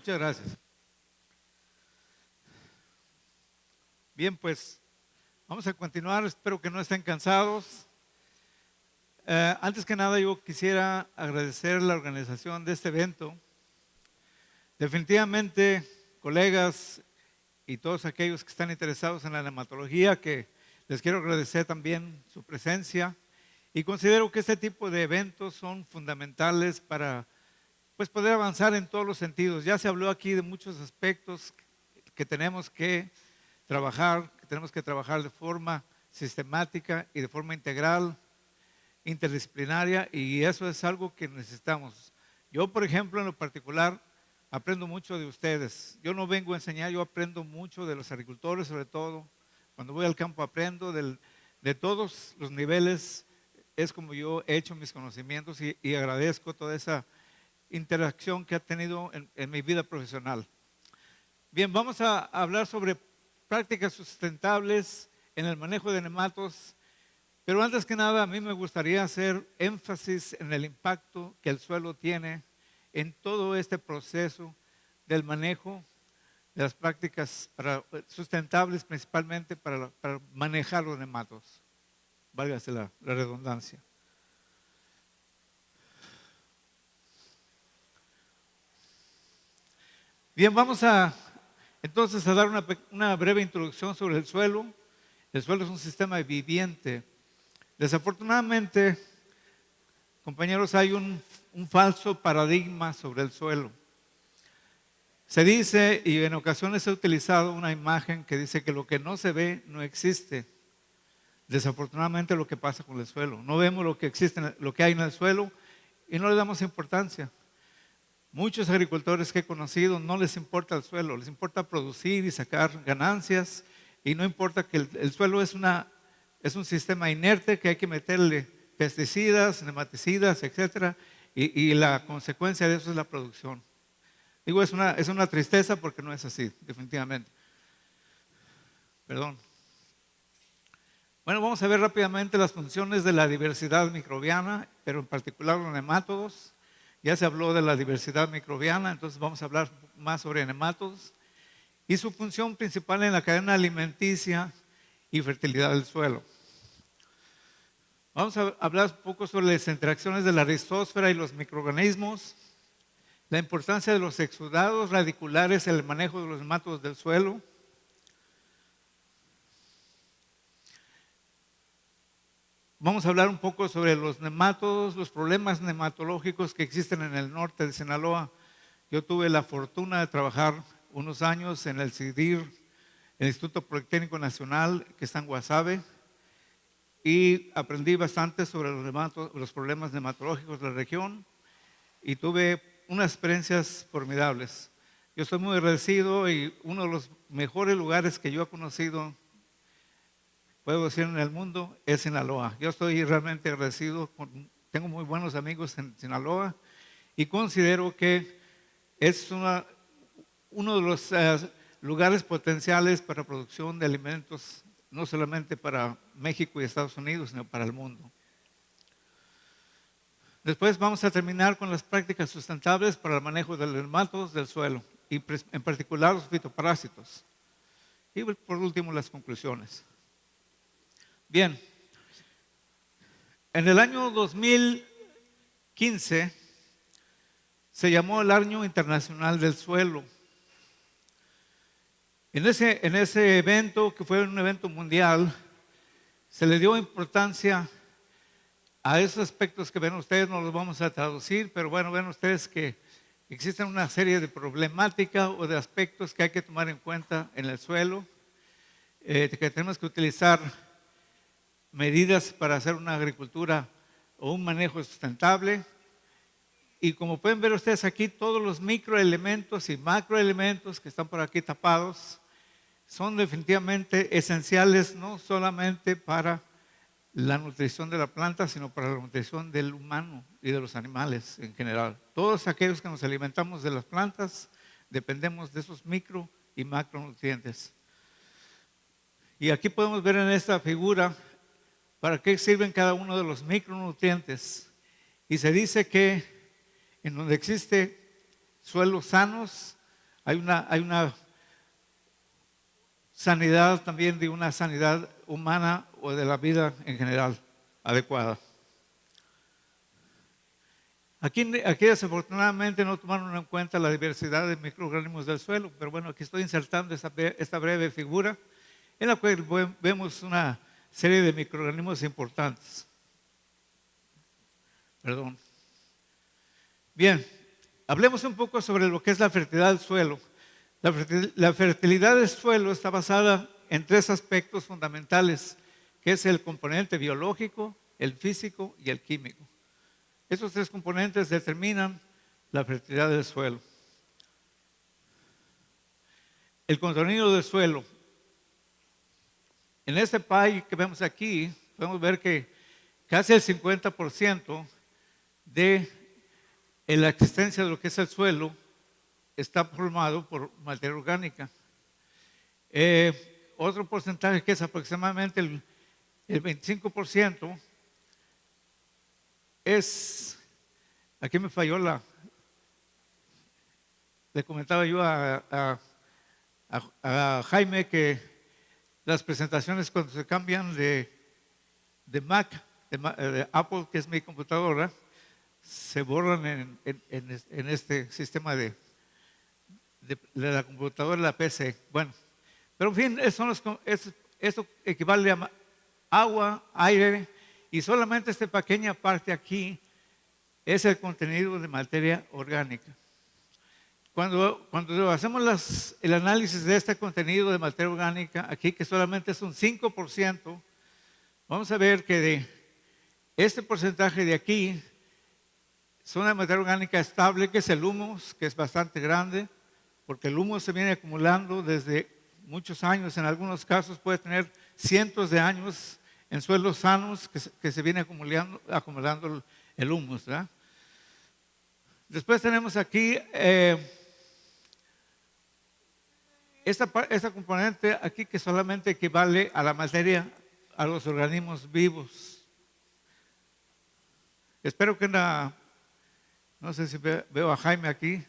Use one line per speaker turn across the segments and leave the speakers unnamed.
Muchas gracias. Bien, pues vamos a continuar. Espero que no estén cansados. Antes que nada, yo quisiera agradecer la organización de este evento. Definitivamente, colegas y todos aquellos que están interesados en la nematología, que les quiero agradecer también su presencia. Y considero que este tipo de eventos son fundamentales para poder avanzar en todos los sentidos. Ya se habló aquí de muchos aspectos que tenemos que trabajar de forma sistemática y de forma integral, interdisciplinaria, y eso es algo que necesitamos. Yo, por ejemplo, en lo particular, aprendo mucho de ustedes. Yo no vengo a enseñar, yo aprendo mucho de los agricultores, sobre todo. Cuando voy al campo aprendo de todos los niveles. Es como yo he hecho mis conocimientos y agradezco toda esa interacción que ha tenido en mi vida profesional. Bien, vamos a hablar sobre prácticas sustentables en el manejo de nematos, pero antes que nada a mí me gustaría hacer énfasis en el impacto que el suelo tiene en todo este proceso del manejo de las prácticas sustentables, principalmente para manejar los nematos. Válgase la redundancia. Bien, vamos entonces a dar una breve introducción sobre el suelo. El suelo es un sistema viviente. Desafortunadamente, compañeros, hay un falso paradigma sobre el suelo. Se dice, y en ocasiones se ha utilizado una imagen que dice que lo que no se ve no existe. Desafortunadamente lo que pasa con el suelo. No vemos lo que existe, lo que hay en el suelo y no le damos importancia. Muchos agricultores que he conocido no les importa el suelo, les importa producir y sacar ganancias y no importa que el suelo es un sistema inerte que hay que meterle pesticidas, nematicidas, etcétera, y la consecuencia de eso es la producción. Digo, es una tristeza porque no es así, definitivamente. Perdón. Bueno, vamos a ver rápidamente las funciones de la diversidad microbiana, pero en particular los nemátodos. Ya se habló de la diversidad microbiana, entonces vamos a hablar más sobre nemátodos y su función principal en la cadena alimenticia y fertilidad del suelo. Vamos a hablar un poco sobre las interacciones de la rizósfera y los microorganismos, la importancia de los exudados radiculares en el manejo de los nemátodos del suelo. Vamos a hablar un poco sobre los nemátodos, los problemas nematológicos que existen en el norte de Sinaloa. Yo tuve la fortuna de trabajar unos años en el CIDIR, el Instituto Politécnico Nacional, que está en Guasave, y aprendí bastante sobre los problemas nematológicos de la región y tuve unas experiencias formidables. Yo estoy muy agradecido y uno de los mejores lugares que yo he conocido, puedo decir, en el mundo, es Sinaloa. Yo estoy realmente agradecido, tengo muy buenos amigos en Sinaloa y considero que es uno de los lugares potenciales para producción de alimentos, no solamente para México y Estados Unidos, sino para el mundo. Después vamos a terminar con las prácticas sustentables para el manejo de los nemátodos del suelo y en particular los fitoparásitos. Y por último las conclusiones. Bien, en el año 2015 se llamó el Año Internacional del Suelo. En ese evento, que fue un evento mundial, se le dio importancia a esos aspectos que ven ustedes, no los vamos a traducir, pero bueno, ven ustedes que existen una serie de problemáticas o de aspectos que hay que tomar en cuenta en el suelo, que tenemos que utilizar medidas para hacer una agricultura o un manejo sustentable. Y como pueden ver ustedes aquí, todos los microelementos y macroelementos que están por aquí tapados son definitivamente esenciales, no solamente para la nutrición de la planta, sino para la nutrición del humano y de los animales en general. Todos aquellos que nos alimentamos de las plantas dependemos de esos micro y macronutrientes. Y aquí podemos ver en esta figura para qué sirven cada uno de los micronutrientes. Y se dice que en donde existe suelos sanos, hay una sanidad también, de una sanidad humana o de la vida en general adecuada. Aquí desafortunadamente no tomaron en cuenta la diversidad de microorganismos del suelo, pero bueno, aquí estoy insertando esta breve figura en la cual vemos una serie de microorganismos importantes. Perdón. Bien, hablemos un poco sobre lo que es la fertilidad del suelo. La fertilidad del suelo está basada en tres aspectos fundamentales, que es el componente biológico, el físico y el químico. Esos tres componentes determinan la fertilidad del suelo. El contenido del suelo. En este pie que vemos aquí, podemos ver que casi el 50% de la existencia de lo que es el suelo está formado por materia orgánica. Otro porcentaje, que es aproximadamente el 25%, aquí me falló le comentaba yo a Jaime que las presentaciones cuando se cambian de Mac, de Apple, que es mi computadora, se borran en este sistema de la computadora, la PC. Bueno, pero en fin, eso equivale a agua, aire, y solamente esta pequeña parte aquí es el contenido de materia orgánica. Cuando hacemos el análisis de este contenido de materia orgánica, aquí que solamente es un 5%, vamos a ver que de este porcentaje de aquí son una materia orgánica estable, que es el humus, que es bastante grande, porque el humus se viene acumulando desde muchos años. En algunos casos puede tener cientos de años en suelos sanos que se viene acumulando el humus, ¿verdad? Después tenemos aquí esta componente aquí, que solamente equivale a la materia, a los organismos vivos. Espero que no sé si veo a Jaime aquí,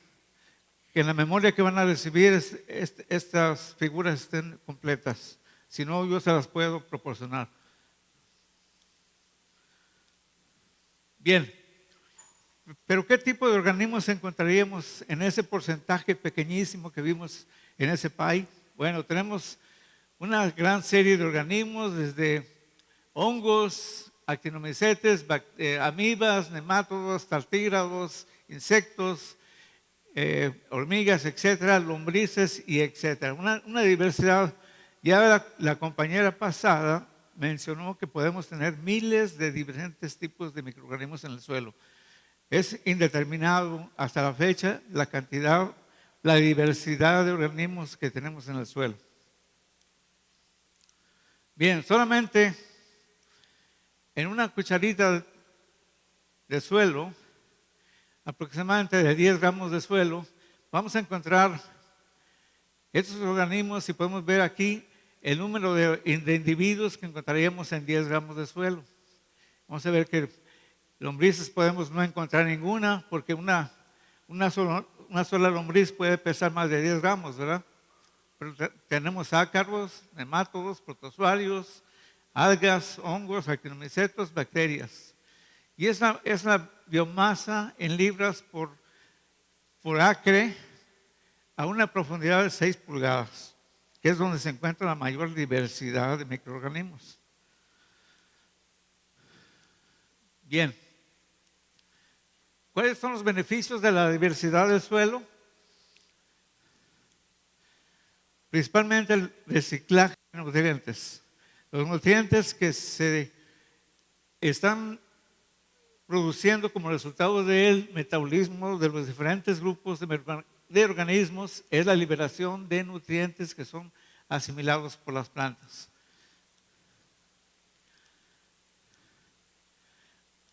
que en la memoria que van a recibir estas figuras estén completas. Si no, yo se las puedo proporcionar. Bien, pero ¿qué tipo de organismos encontraríamos en ese porcentaje pequeñísimo que vimos en ese pie? Bueno, tenemos una gran serie de organismos, desde hongos, actinomicetes, amibas, nemátodos, tartígrados, insectos, hormigas, etcétera, lombrices y etcétera. Una diversidad. Ya la compañera pasada mencionó que podemos tener miles de diferentes tipos de microorganismos en el suelo. Es indeterminado hasta la fecha la cantidad, la diversidad de organismos que tenemos en el suelo. Bien, solamente en una cucharita de suelo, aproximadamente de 10 gramos de suelo, vamos a encontrar estos organismos, y podemos ver aquí el número de individuos que encontraríamos en 10 gramos de suelo. Vamos a ver que lombrices podemos no encontrar ninguna, porque una sola lombriz puede pesar más de 10 gramos, ¿verdad? Pero tenemos ácaros, nemátodos, protozoarios, algas, hongos, actinomicetos, bacterias. Y es la biomasa en libras por acre a una profundidad de 6 pulgadas, que es donde se encuentra la mayor diversidad de microorganismos. Bien, ¿cuáles son los beneficios de la diversidad del suelo? Principalmente el reciclaje de nutrientes. Los nutrientes que se están produciendo como resultado del metabolismo de los diferentes grupos de organismos es la liberación de nutrientes que son asimilados por las plantas.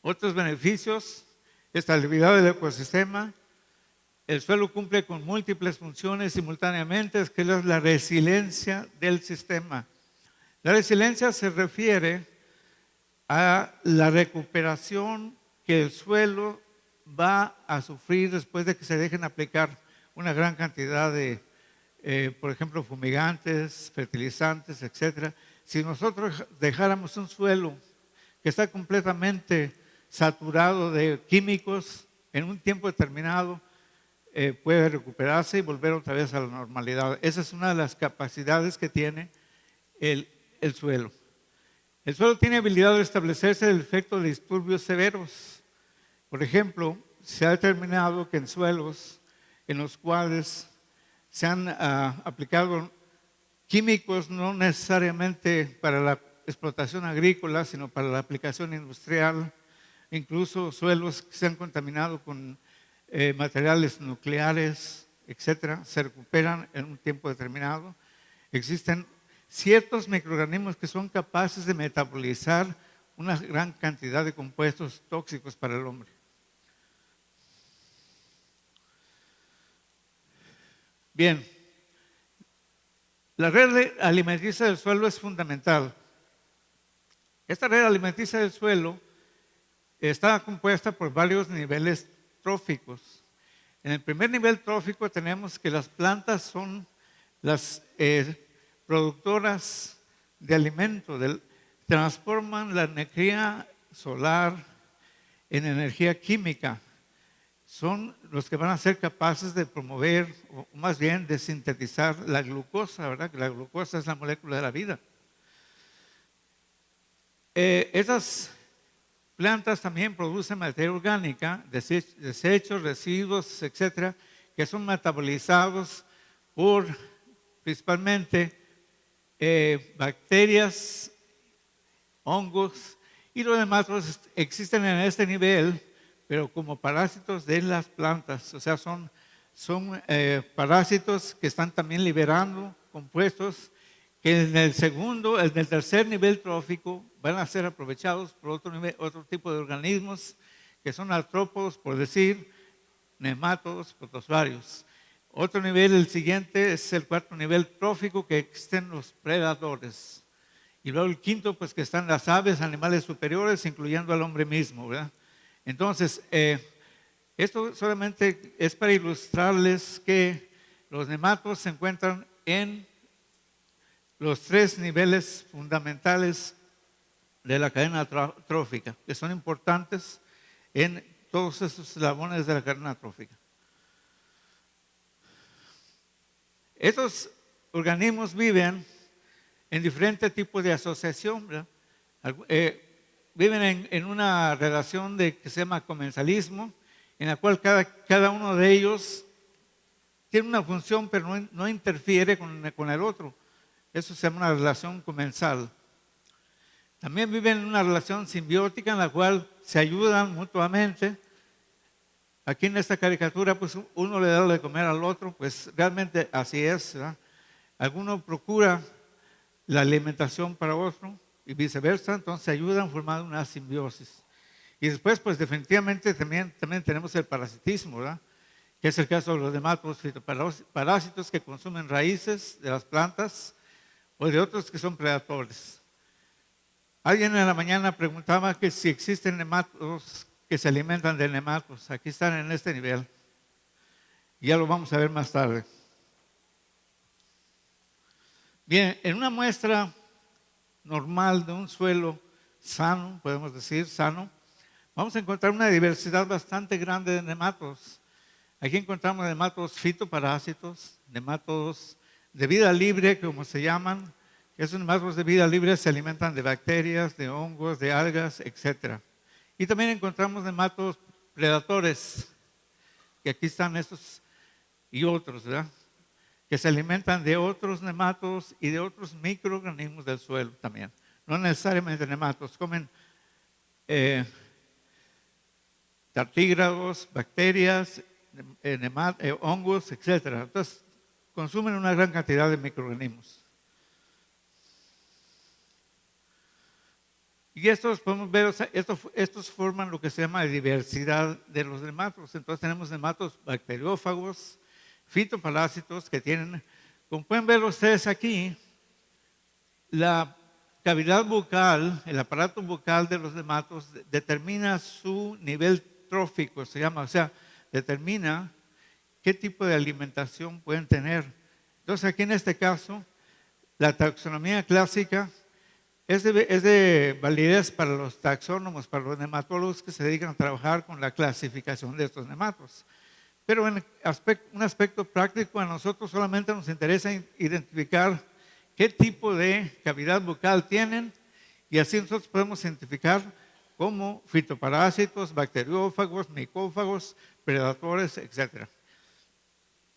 Otros beneficios: estabilidad del ecosistema. El suelo cumple con múltiples funciones simultáneamente, que es la resiliencia del sistema. La resiliencia se refiere a la recuperación que el suelo va a sufrir después de que se dejen aplicar una gran cantidad de, por ejemplo, fumigantes, fertilizantes, etcétera. Si nosotros dejáramos un suelo que está completamente saturado de químicos, en un tiempo determinado puede recuperarse y volver otra vez a la normalidad. Esa es una de las capacidades que tiene el suelo. El suelo tiene habilidad de establecerse el efecto de disturbios severos. Por ejemplo, se ha determinado que en suelos en los cuales se han aplicado químicos no necesariamente para la explotación agrícola, sino para la aplicación industrial, incluso suelos que se han contaminado con materiales nucleares, etcétera, se recuperan en un tiempo determinado. Existen ciertos microorganismos que son capaces de metabolizar una gran cantidad de compuestos tóxicos para el hombre. Bien, la red alimenticia del suelo es fundamental. Esta red alimenticia del suelo está compuesta por varios niveles tróficos. En el primer nivel trófico tenemos que las plantas son las productoras de alimento, transforman la energía solar en energía química. Son los que van a ser capaces de promover, o más bien de sintetizar la glucosa, ¿verdad? Que la glucosa es la molécula de la vida. Esas plantas también producen materia orgánica, desechos, residuos, etcétera, que son metabolizados por principalmente bacterias, hongos y los demás existen en este nivel, pero como parásitos de las plantas, o sea, son parásitos que están también liberando compuestos que en el tercer nivel trófico van a ser aprovechados por otro tipo de organismos que son artrópodos, por decir, nemátodos, protozoarios. Otro nivel, el siguiente, es el cuarto nivel trófico, que existen los predadores. Y luego el quinto, pues que están las aves, animales superiores, incluyendo al hombre mismo, ¿verdad? Entonces, esto solamente es para ilustrarles que los nematodos se encuentran en los tres niveles fundamentales de la cadena trófica, que son importantes en todos esos eslabones de la cadena trófica. Estos organismos viven en diferentes tipos de asociación, ¿verdad? Viven en una relación que se llama comensalismo, en la cual cada uno de ellos tiene una función, pero no interfiere con el otro. Eso se llama una relación comensal. También viven en una relación simbiótica en la cual se ayudan mutuamente. Aquí en esta caricatura, pues uno le da de comer al otro, pues realmente así es, ¿verdad? Alguno procura la alimentación para otro y viceversa, entonces se ayudan formando una simbiosis. Y después, pues definitivamente también tenemos el parasitismo, ¿verdad? Que es el caso de los nematodos fitoparásitos que consumen raíces de las plantas o de otros que son predadores. Alguien en la mañana preguntaba que si existen nematodos que se alimentan de nematodos. Aquí están en este nivel. Ya lo vamos a ver más tarde. Bien, en una muestra normal de un suelo sano, podemos decir sano, vamos a encontrar una diversidad bastante grande de nematodos. Aquí encontramos nematodos fitoparásitos, nematodos de vida libre, como se llaman. Esos nematodos de vida libre se alimentan de bacterias, de hongos, de algas, etc. Y también encontramos nematodos predatores, que aquí están estos y otros, ¿verdad? Que se alimentan de otros nematodos y de otros microorganismos del suelo también. No necesariamente nematodos, comen tartígrados, bacterias, hongos, etc. Entonces, consumen una gran cantidad de microorganismos. Y estos podemos ver, o sea, estos forman lo que se llama diversidad de los nematodos. Entonces tenemos nematodos bacteriófagos, fitoparásitos que tienen, como pueden ver ustedes aquí, la cavidad bucal, el aparato bucal de los nematodos determina su nivel trófico, se llama, o sea, determina qué tipo de alimentación pueden tener. Entonces aquí en este caso, la taxonomía clásica es de validez para los taxónomos, para los nematólogos que se dedican a trabajar con la clasificación de estos nematos. Pero en un aspecto práctico, a nosotros solamente nos interesa identificar qué tipo de cavidad bucal tienen, y así nosotros podemos identificar como fitoparásitos, bacteriófagos, micófagos, predadores, etc.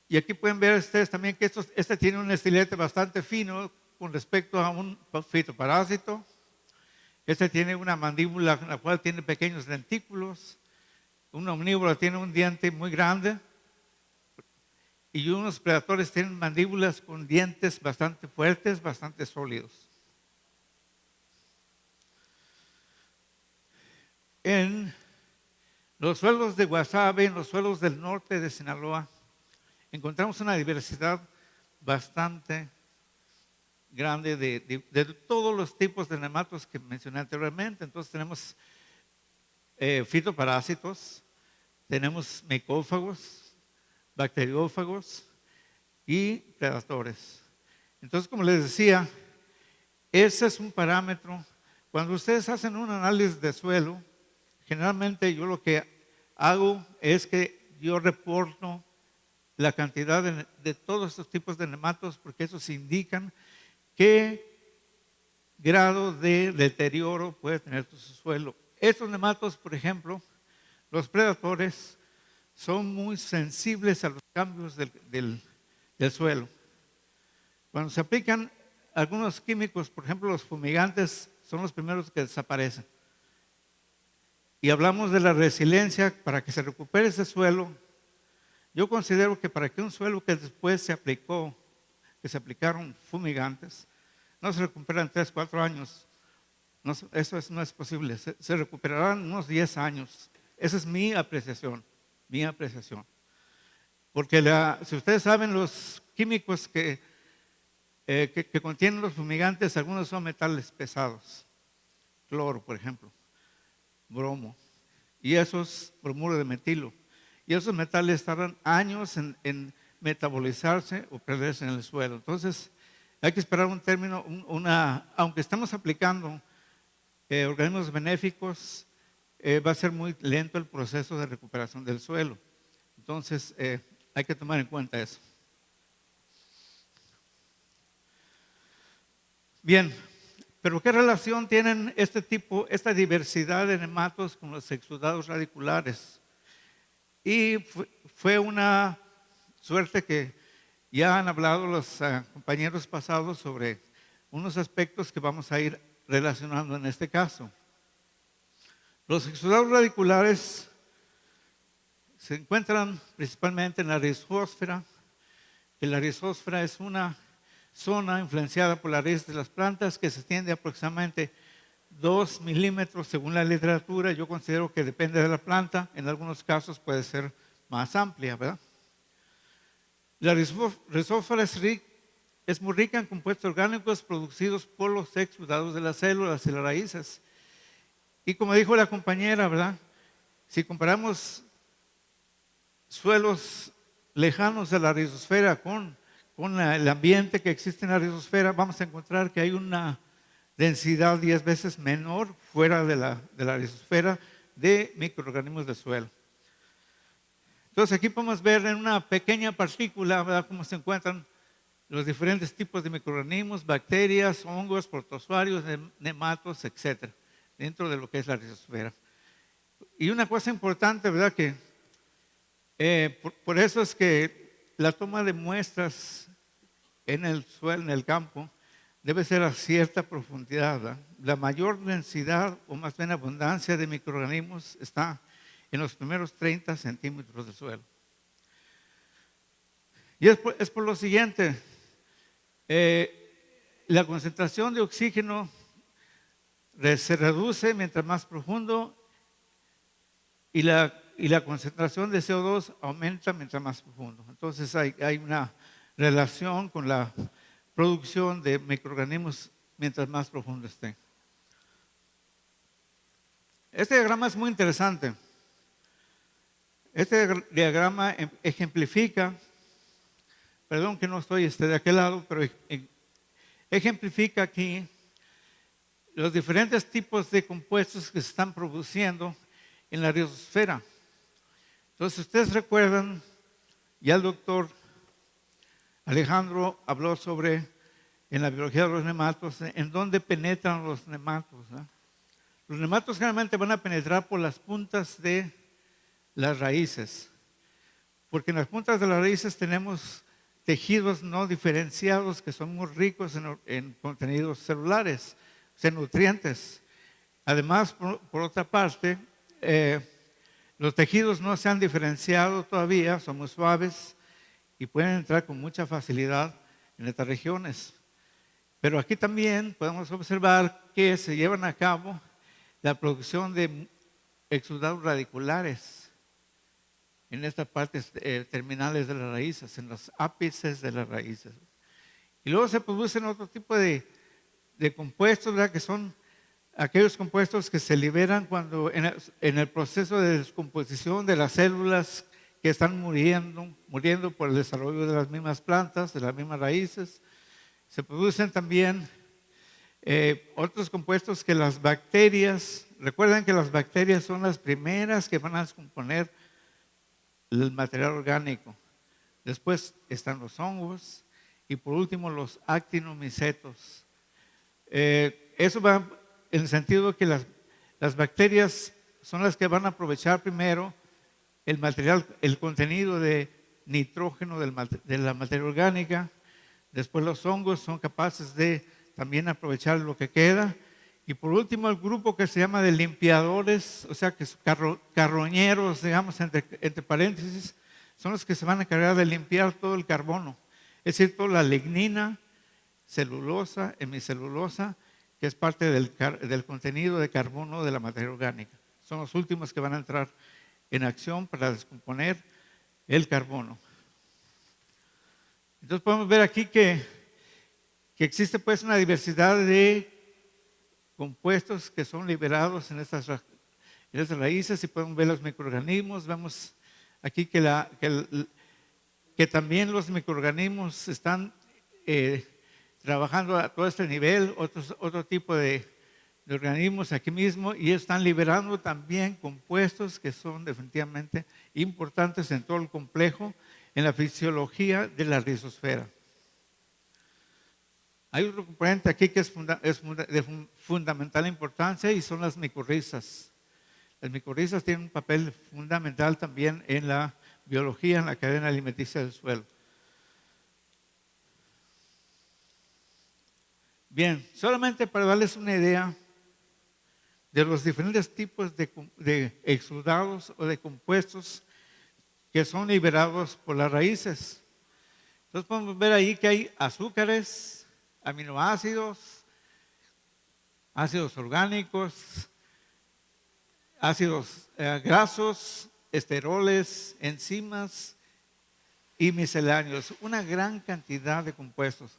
Y aquí pueden ver ustedes también que este tiene un estilete bastante fino con respecto a un fitoparásito. Este tiene una mandíbula en la cual tiene pequeños dentículos. Un omnívoro tiene un diente muy grande. Y unos predadores tienen mandíbulas con dientes bastante fuertes, bastante sólidos. En los suelos de Guasave, en los suelos del norte de Sinaloa, encontramos una diversidad bastante grande de todos los tipos de nematos que mencioné anteriormente. Entonces tenemos fitoparásitos, tenemos micófagos, bacteriófagos y predadores. Entonces, como les decía, ese es un parámetro. Cuando ustedes hacen un análisis de suelo, generalmente yo lo que hago es que yo reporto la cantidad de todos estos tipos de nematos, porque esos indican qué grado de deterioro puede tener su suelo. Estos nematos, por ejemplo, los predadores, son muy sensibles a los cambios del suelo. Cuando se aplican algunos químicos, por ejemplo, los fumigantes son los primeros que desaparecen. Y hablamos de la resiliencia para que se recupere ese suelo. Yo considero que para que un suelo que después se aplicaron fumigantes, no se recupera en 3, 4 años. No, eso no es posible. Se recuperarán unos 10 años. Esa es mi apreciación. Porque si ustedes saben, los químicos que contienen los fumigantes, algunos son metales pesados. Cloro, por ejemplo. Bromo. Y esos, bromuro de metilo. Y esos metales tardan años en metabolizarse o perderse en el suelo. Entonces, hay que esperar un término, aunque estamos aplicando organismos benéficos, va a ser muy lento el proceso de recuperación del suelo. Entonces, hay que tomar en cuenta eso. Bien, pero ¿qué relación tienen esta diversidad de nematos con los exudados radiculares? Y fue una suerte que ya han hablado los compañeros pasados sobre unos aspectos que vamos a ir relacionando en este caso. Los exudados radiculares se encuentran principalmente en la rizósfera, que la rizósfera es una zona influenciada por la raíz de las plantas que se extiende aproximadamente 2 milímetros según la literatura. Yo considero que depende de la planta, en algunos casos puede ser más amplia, ¿verdad? La rizósfera es muy rica en compuestos orgánicos producidos por los exudados de las células y las raíces. Y como dijo la compañera, ¿verdad? Si comparamos suelos lejanos de la rizosfera con el ambiente que existe en la rizosfera, vamos a encontrar que hay una densidad 10 veces menor fuera de la rizosfera de microorganismos del suelo. Entonces aquí podemos ver en una pequeña partícula, ¿verdad?, cómo se encuentran los diferentes tipos de microorganismos, bacterias, hongos, protozoarios, nematos, etc., dentro de lo que es la rizosfera. Y una cosa importante, ¿verdad?, que por eso es que la toma de muestras en el suelo, en el campo, debe ser a cierta profundidad, ¿verdad? La mayor densidad o más bien abundancia de microorganismos está en los primeros 30 centímetros del suelo. Y es por lo siguiente, la concentración de oxígeno se reduce mientras más profundo y la concentración de CO2 aumenta mientras más profundo. Entonces hay una relación con la producción de microorganismos mientras más profundo esté. Este diagrama es muy interesante. Este diagrama ejemplifica, perdón que no estoy de aquel lado, pero ejemplifica aquí los diferentes tipos de compuestos que se están produciendo en la rizosfera. Entonces, ustedes recuerdan, ya el doctor Alejandro habló sobre, en la biología de los nematos, en dónde penetran los nematos, ¿eh? Los nematos generalmente van a penetrar por las puntas de las raíces, porque en las puntas de las raíces tenemos tejidos no diferenciados que son muy ricos en contenidos celulares, o sea, nutrientes. Además, por otra parte, los tejidos no se han diferenciado todavía, son muy suaves y pueden entrar con mucha facilidad en estas regiones. Pero aquí también podemos observar que se llevan a cabo la producción de exudados radiculares en estas partes terminales de las raíces, en los ápices de las raíces. Y luego se producen otro tipo de compuestos, ¿verdad? Que son aquellos compuestos que se liberan cuando en el proceso de descomposición de las células que están muriendo por el desarrollo de las mismas plantas, de las mismas raíces. Se producen también otros compuestos que las bacterias, recuerden que las bacterias son las primeras que van a descomponer el material orgánico. Después están los hongos y por último los actinomicetos. Eso va en el sentido que las bacterias son las que van a aprovechar primero el material, el contenido de nitrógeno de la materia orgánica. Después los hongos son capaces de también aprovechar lo que queda. Y por último el grupo que se llama de limpiadores, o sea que carroñeros, digamos entre paréntesis, son los que se van a encargar de limpiar todo el carbono. Es decir, toda la lignina, celulosa, hemicelulosa, que es parte del contenido de carbono de la materia orgánica. Son los últimos que van a entrar en acción para descomponer el carbono. Entonces podemos ver aquí que existe pues una diversidad de compuestos que son liberados en estas raíces y podemos ver los microorganismos. Vemos aquí que también los microorganismos están trabajando a todo este nivel, otro tipo de organismos aquí mismo, y están liberando también compuestos que son definitivamente importantes en todo el complejo, en la fisiología de la rizosfera. Hay otro componente aquí que es de fundamental importancia y son las micorrizas. Las micorrizas tienen un papel fundamental también en la biología, en la cadena alimenticia del suelo. Bien, solamente para darles una idea de los diferentes tipos de exudados o de compuestos que son liberados por las raíces. Entonces podemos ver ahí que hay azúcares, aminoácidos, ácidos orgánicos, ácidos grasos, esteroles, enzimas y misceláneos. Una gran cantidad de compuestos.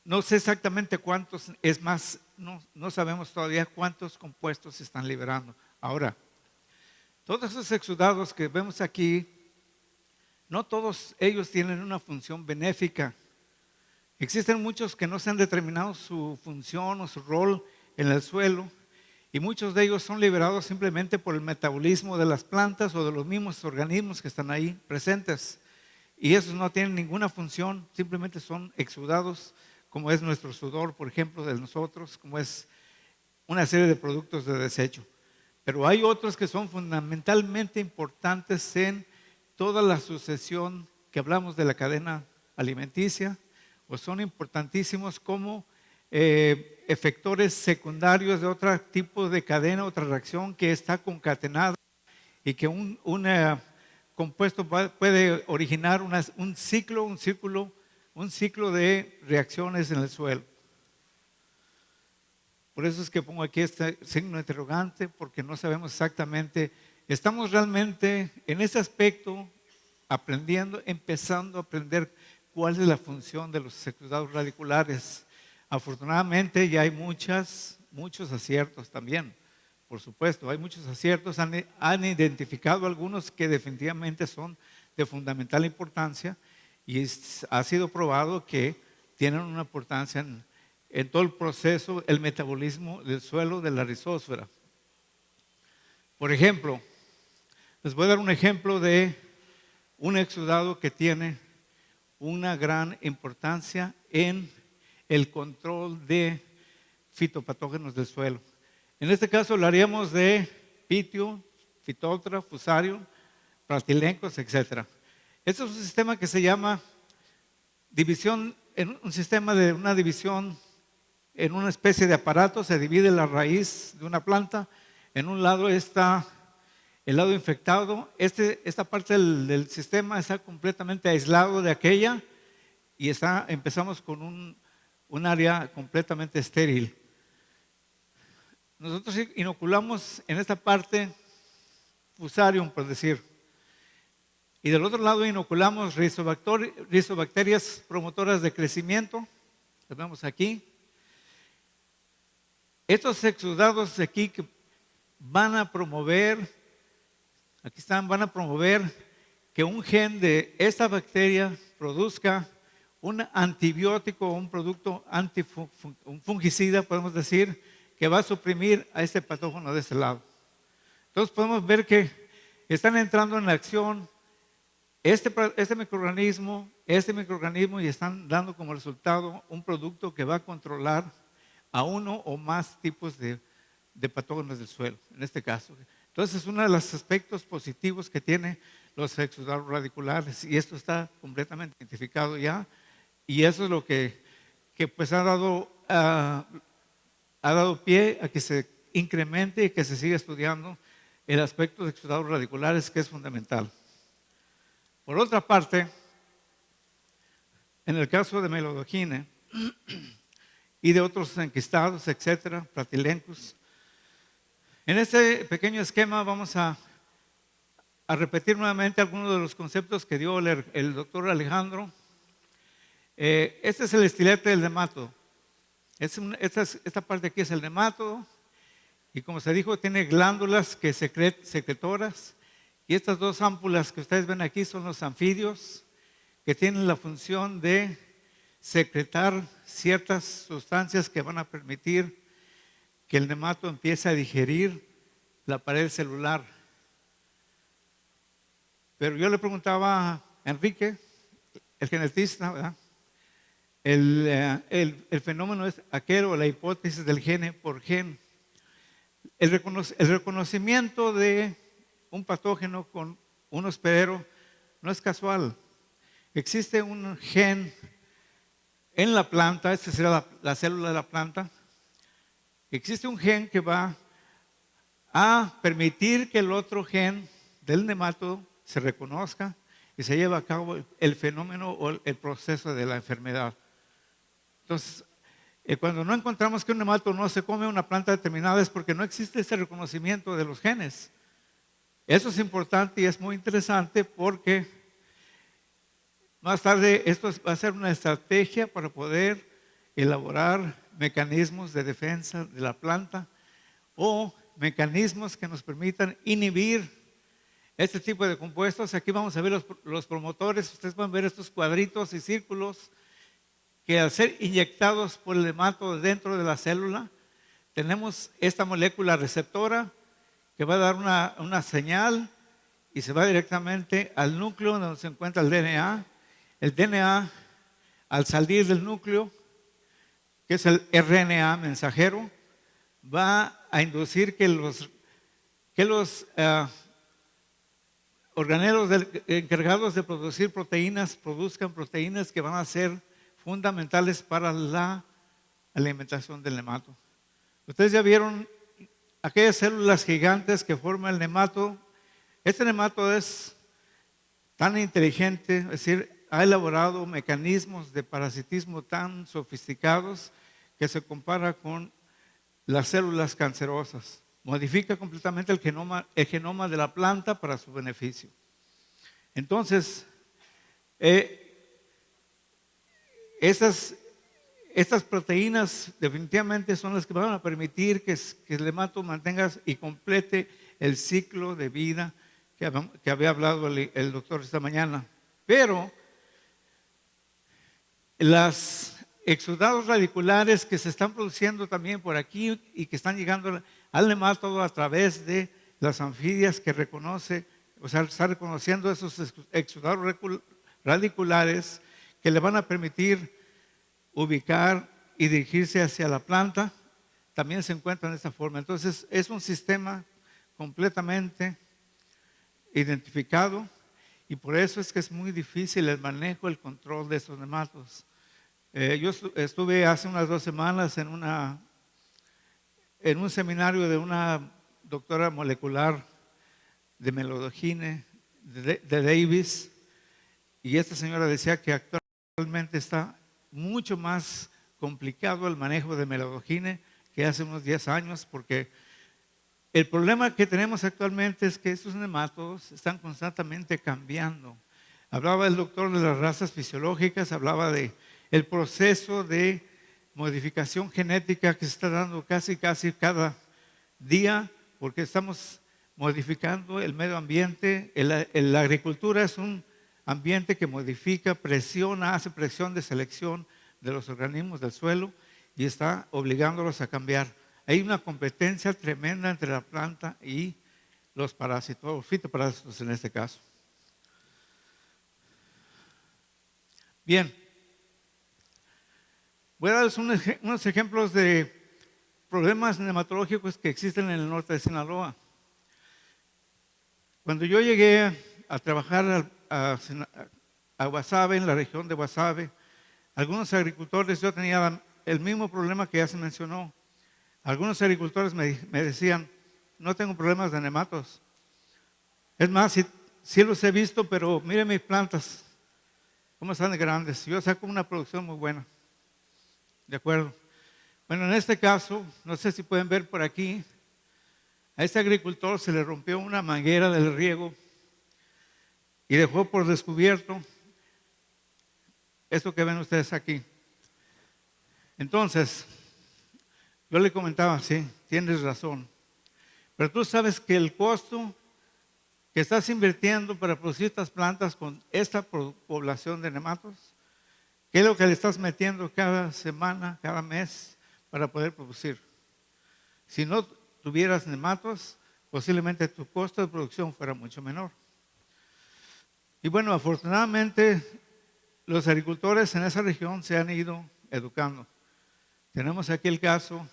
No sé exactamente cuántos, es más, no sabemos todavía cuántos compuestos se están liberando. Ahora, todos esos exudados que vemos aquí, no todos ellos tienen una función benéfica. Existen muchos que no se han determinado su función o su rol en el suelo y muchos de ellos son liberados simplemente por el metabolismo de las plantas o de los mismos organismos que están ahí presentes. Y esos no tienen ninguna función, simplemente son exudados, como es nuestro sudor, por ejemplo, de nosotros, como es una serie de productos de desecho. Pero hay otros que son fundamentalmente importantes en toda la sucesión que hablamos de la cadena alimenticia, o son importantísimos como efectores secundarios de otro tipo de cadena, otra reacción que está concatenada y que un compuesto puede originar un ciclo de reacciones en el suelo. Por eso es que pongo aquí este signo de interrogante, porque no sabemos exactamente. Estamos realmente en ese aspecto empezando a aprender cuál es la función de los exudados radiculares. Afortunadamente ya hay muchas muchos aciertos también. Por supuesto, hay muchos aciertos. Han identificado algunos que definitivamente son de fundamental importancia y ha sido probado que tienen una importancia en todo el proceso, el metabolismo del suelo de la rizósfera. Por ejemplo, les voy a dar un ejemplo de un exudado que tiene una gran importancia en el control de fitopatógenos del suelo. En este caso hablaríamos de pitio, Phytophthora, Fusarium, Pratylencos, etc. Este es un sistema que se llama división, en un sistema de una división en una especie de aparato. Se divide la raíz de una planta. En un lado está el lado infectado. Esta parte del sistema está completamente aislado de aquella y empezamos con un área completamente estéril. Nosotros inoculamos en esta parte Fusarium, por decir, y del otro lado inoculamos rizobacterias promotoras de crecimiento. Las vemos aquí. Estos exudados de aquí que van a promover, aquí están, van a promover que un gen de esta bacteria produzca un antibiótico o un producto un fungicida, podemos decir, que va a suprimir a este patógeno de este lado. Entonces podemos ver que están entrando en la acción este microorganismo y están dando como resultado un producto que va a controlar a uno o más tipos de patógenos del suelo, en este caso. Entonces es uno de los aspectos positivos que tiene los exudados radiculares y esto está completamente identificado ya y eso es lo que pues ha dado pie a que se incremente y que se siga estudiando el aspecto de exudados radiculares, que es fundamental. Por otra parte, en el caso de Melodogine y de otros enquistados, etcétera, Pratylencos, en este pequeño esquema vamos a repetir nuevamente algunos de los conceptos que dio el doctor Alejandro. Este es el estilete del nemátodo. Esta parte aquí es el nemátodo y como se dijo tiene glándulas secretoras y estas dos ámpulas que ustedes ven aquí son los anfidios que tienen la función de secretar ciertas sustancias que van a permitir que el nemátodo empiece a digerir la pared celular. Pero yo le preguntaba a Enrique, el genetista, ¿verdad? El fenómeno es aquel o la hipótesis del gene por gen. El reconocimiento de un patógeno con un hospedero no es casual. Existe un gen en la planta, esta será la célula de la planta. Existe un gen que va a permitir que el otro gen del nemátodo se reconozca y se lleve a cabo el fenómeno o el proceso de la enfermedad. Entonces, cuando no encontramos que un nemátodo no se come una planta determinada es porque no existe ese reconocimiento de los genes. Eso es importante y es muy interesante porque más tarde esto va a ser una estrategia para poder elaborar mecanismos de defensa de la planta o mecanismos que nos permitan inhibir este tipo de compuestos. Aquí vamos a ver los promotores. Ustedes van a ver estos cuadritos y círculos que al ser inyectados por el nemátodo dentro de la célula, tenemos esta molécula receptora que va a dar una señal y se va directamente al núcleo donde se encuentra el DNA. El DNA, al salir del núcleo, que es el RNA mensajero, va a inducir que los organelos encargados de producir proteínas produzcan proteínas que van a ser fundamentales para la alimentación del nemátodo. Ustedes ya vieron aquellas células gigantes que forman el nemátodo. Este nemátodo es tan inteligente, es decir, ha elaborado mecanismos de parasitismo tan sofisticados que se compara con las células cancerosas. Modifica completamente el genoma de la planta para su beneficio. Entonces, estas proteínas definitivamente son las que van a permitir que el nemato mantenga y complete el ciclo de vida que había hablado el doctor esta mañana. Pero los exudados radiculares que se están produciendo también por aquí y que están llegando al nematodo a través de las anfibias que reconoce, o sea, está reconociendo esos exudados radiculares que le van a permitir ubicar y dirigirse hacia la planta, también se encuentran de esta forma. Entonces, es un sistema completamente identificado y por eso es que es muy difícil el manejo, el control de estos nematodos. Yo estuve hace unas 2 semanas en un seminario de una doctora molecular de Melodogine, de Davis, y esta señora decía que actualmente está mucho más complicado el manejo de Melodogine que hace unos 10 años, porque el problema que tenemos actualmente es que estos nematodos están constantemente cambiando. Hablaba el doctor de las razas fisiológicas, hablaba de el proceso de modificación genética que se está dando casi cada día, porque estamos modificando el medio ambiente. La agricultura es un ambiente que modifica, presiona, hace presión de selección de los organismos del suelo y está obligándolos a cambiar. Hay una competencia tremenda entre la planta y los parásitos, fitoparásitos en este caso. Bien, voy a darles unos ejemplos de problemas nematológicos que existen en el norte de Sinaloa. Cuando yo llegué a trabajar a Guasave, en la región de Guasave, algunos agricultores, yo tenía el mismo problema que ya se mencionó. Algunos agricultores me decían, no tengo problemas de nematos. Es más, sí los he visto, pero miren mis plantas, cómo están de grandes. Yo saco una producción muy buena. ¿De acuerdo? Bueno, en este caso, no sé si pueden ver por aquí, a este agricultor se le rompió una manguera del riego y dejó por descubierto esto que ven ustedes aquí. Entonces, yo le comentaba, sí, tienes razón, pero tú sabes que el costo que estás invirtiendo para producir estas plantas con esta población de nematos, ¿qué es lo que le estás metiendo cada semana, cada mes para poder producir? Si no tuvieras nematos, posiblemente tu costo de producción fuera mucho menor. Y bueno, afortunadamente los agricultores en esa región se han ido educando. Tenemos aquí el caso,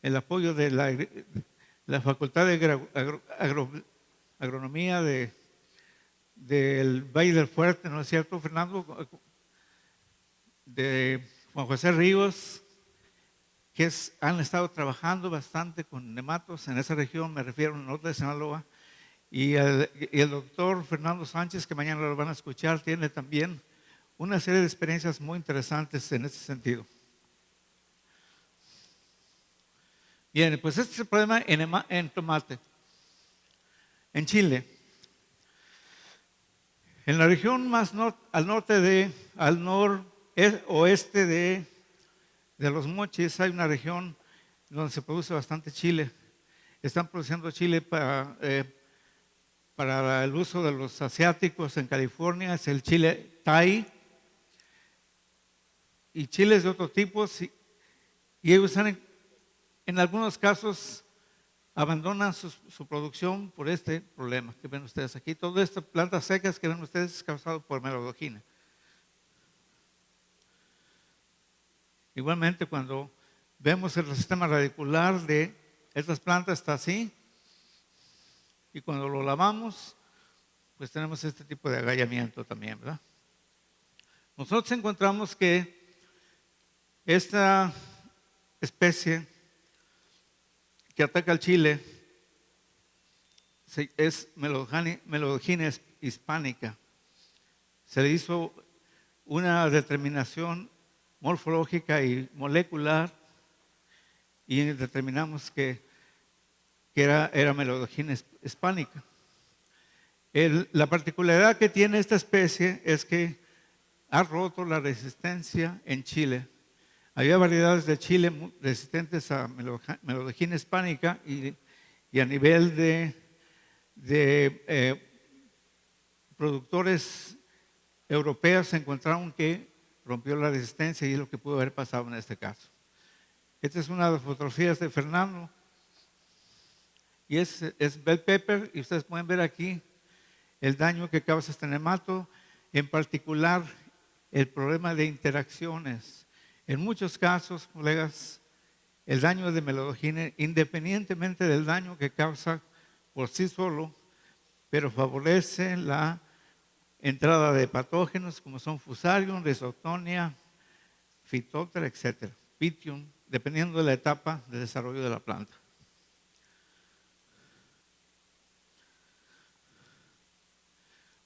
el apoyo de la Facultad de Agronomía del Valle del Fuerte, ¿no es cierto, Fernando? De Juan José Ríos, que han estado trabajando bastante con nematos en esa región, me refiero al norte de Sinaloa, y el doctor Fernando Sánchez, que mañana lo van a escuchar, tiene también una serie de experiencias muy interesantes en este sentido. Bien, pues este es el problema en tomate. En Chile, en la región más al noroeste de los Mochis, hay una región donde se produce bastante chile. Están produciendo chile para el uso de los asiáticos en California, es el chile Thai, y chiles de otro tipo, y ellos en algunos casos abandonan su producción por este problema que ven ustedes aquí. Todas estas plantas secas que ven ustedes es causado por Melodogine. Igualmente, cuando vemos el sistema radicular de estas plantas está así, y cuando lo lavamos, pues tenemos este tipo de agallamiento también, ¿verdad? Nosotros encontramos que esta especie que ataca al chile es Melodogine hispanica. Se le hizo una determinación morfológica y molecular y determinamos que era Melodogine hispanica. La particularidad que tiene esta especie es que ha roto la resistencia en Chile Había variedades de chile resistentes a melodegina hispánica y a nivel de productores europeos se encontraron que rompió la resistencia y es lo que pudo haber pasado en este caso. Esta es una de las fotografías de Fernando y es bell pepper y ustedes pueden ver aquí el daño que causa este nemato, en particular el problema de interacciones. En muchos casos, colegas, el daño de melodegina, independientemente del daño que causa por sí solo, pero favorece la entrada de patógenos como son Fusarium, Rhizoctonia, Phytophthora, etc. Pythium, dependiendo de la etapa de desarrollo de la planta.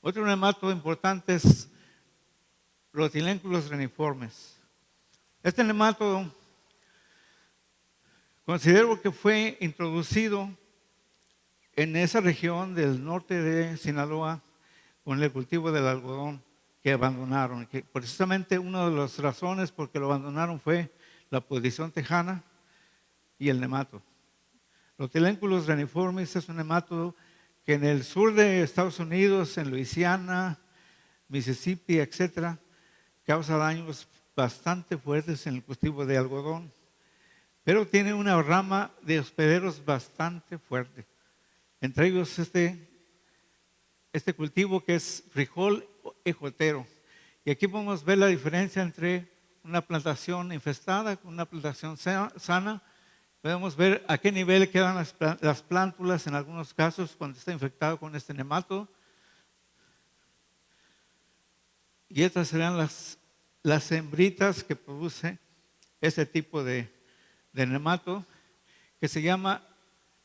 Otro nemato importante es Rhotilenculus reniformes. Este nemato considero que fue introducido en esa región del norte de Sinaloa con el cultivo del algodón que abandonaron. Que precisamente una de las razones por que lo abandonaron fue la podrición tejana y el nemato. Rhotilenculus reniformis es un nemato que en el sur de Estados Unidos, en Luisiana, Mississippi, etcétera, causa daños bastante fuertes en el cultivo de algodón, pero tiene una rama de hospederos bastante fuerte. Entre ellos este cultivo que es frijol ejotero. Y aquí podemos ver la diferencia entre una plantación infestada con una plantación sana. Podemos ver a qué nivel quedan las plántulas en algunos casos cuando está infectado con este nemato. Y estas serían las hembritas que produce este tipo de nemato, que se llama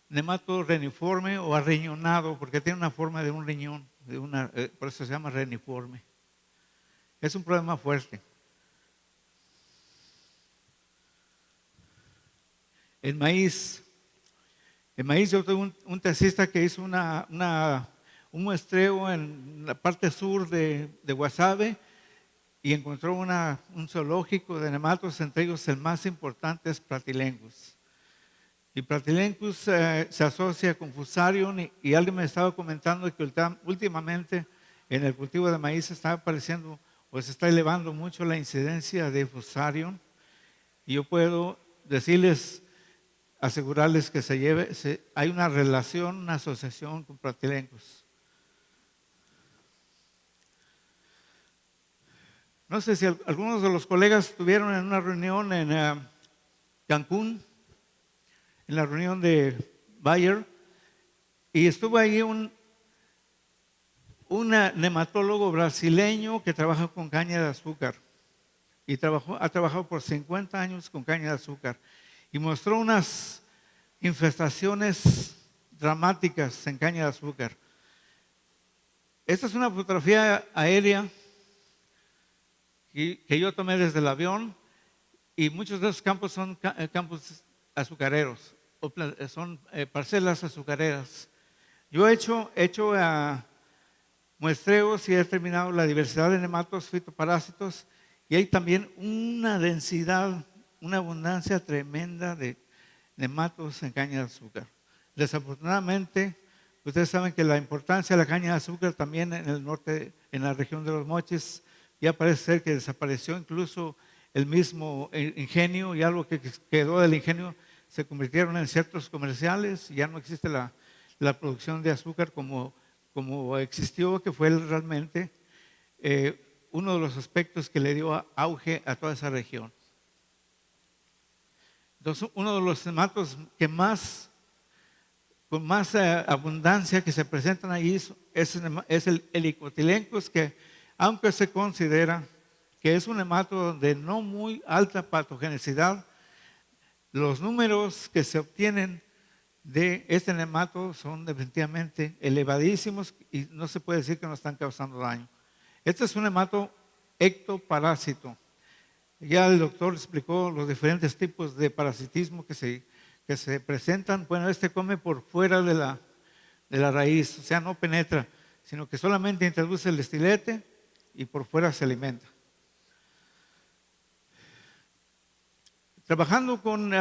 nemato reniforme o arriñonado, porque tiene una forma de un riñón, por eso se llama reniforme. Es un problema fuerte. El maíz yo tuve un tesista que hizo un muestreo en la parte sur de Guasave y encontró un zoológico de nematos, entre ellos el más importante es Platylenchus. Y Platylenchus se asocia con Fusarium y alguien me estaba comentando que últimamente en el cultivo de maíz está apareciendo o se está elevando mucho la incidencia de Fusarium. Y yo puedo asegurarles que hay una relación, una asociación con Platylenchus. No sé si algunos de los colegas estuvieron en una reunión en Cancún, en la reunión de Bayer, y estuvo ahí un nematólogo brasileño que trabaja con caña de azúcar y ha trabajado por 50 años con caña de azúcar y mostró unas infestaciones dramáticas en caña de azúcar. Esta es una fotografía aérea que yo tomé desde el avión y muchos de esos campos son campos azucareros, son parcelas azucareras. Yo he hecho muestreos y he determinado la diversidad de nematos fitoparásitos y hay también una densidad, una abundancia tremenda de nematos en caña de azúcar. Desafortunadamente, ustedes saben que la importancia de la caña de azúcar también en el norte, en la región de los Mochis, ya parece ser que desapareció incluso el mismo ingenio y algo que quedó del ingenio se convirtieron en centros comerciales y ya no existe la producción de azúcar como existió, que fue realmente uno de los aspectos que le dio auge a toda esa región. Entonces, uno de los nematos con más abundancia que se presentan ahí es el Helicotylenchus, que aunque se considera que es un nemato de no muy alta patogenicidad, los números que se obtienen de este nemato son definitivamente elevadísimos y no se puede decir que no están causando daño. Este es un nemato ectoparásito. Ya el doctor explicó los diferentes tipos de parasitismo que se presentan. Bueno, este come por fuera de la raíz, o sea, no penetra, sino que solamente introduce el estilete y por fuera se alimenta. Trabajando con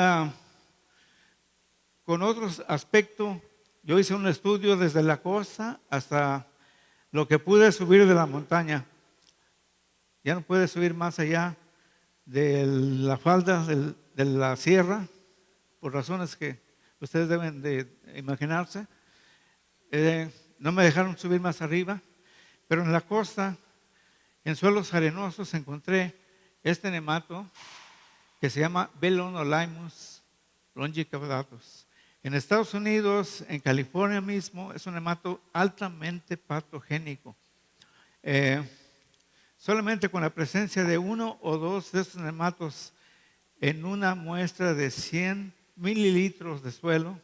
otros aspectos, yo hice un estudio desde la costa hasta lo que pude subir de la montaña. Ya no pude subir más allá de la falda de la sierra, por razones que ustedes deben de imaginarse. No me dejaron subir más arriba, pero en la costa, en suelos arenosos, encontré este nemato que se llama Velonolimus longicaudatus. En Estados Unidos, en California mismo, es un nemato altamente patogénico. Solamente con la presencia de uno o dos de estos nematos en una muestra de 100 mililitros de suelo,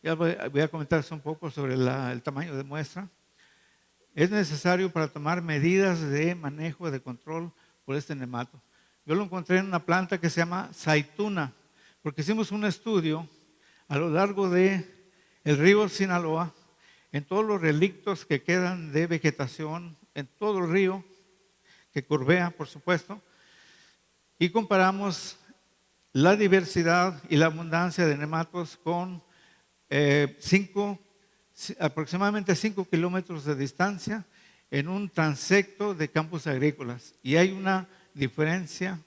ya voy a comentarles un poco sobre el tamaño de muestra, es necesario para tomar medidas de manejo, de control por este nemato. Yo lo encontré en una planta que se llama Zaituna, porque hicimos un estudio a lo largo del río Sinaloa, en todos los relictos que quedan de vegetación, en todo el río, que curvea, por supuesto, y comparamos la diversidad y la abundancia de nematos con aproximadamente 5 kilómetros de distancia en un transecto de campos agrícolas. Y hay una diferencia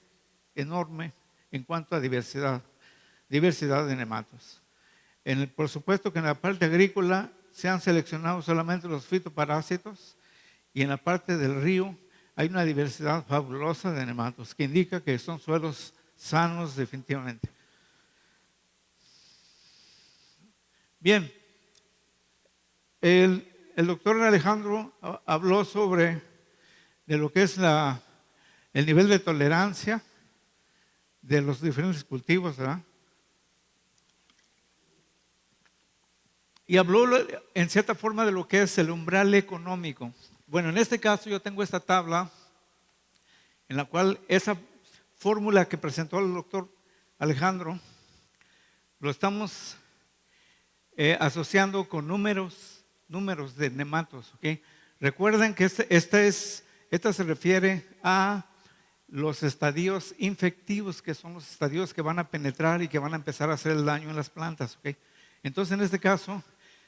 enorme en cuanto a diversidad de nematos. Por supuesto que en la parte agrícola se han seleccionado solamente los fitoparásitos y en la parte del río hay una diversidad fabulosa de nematos que indica que son suelos sanos definitivamente. Bien, el doctor Alejandro habló sobre de lo que es el nivel de tolerancia de los diferentes cultivos, ¿verdad? Y habló en cierta forma de lo que es el umbral económico. Bueno, en este caso yo tengo esta tabla en la cual esa fórmula que presentó el doctor Alejandro lo estamos asociando con números de nematos, ¿ok? Recuerden que esta se refiere a los estadios infectivos, que son los estadios que van a penetrar y que van a empezar a hacer el daño en las plantas, ¿ok? Entonces, en este caso,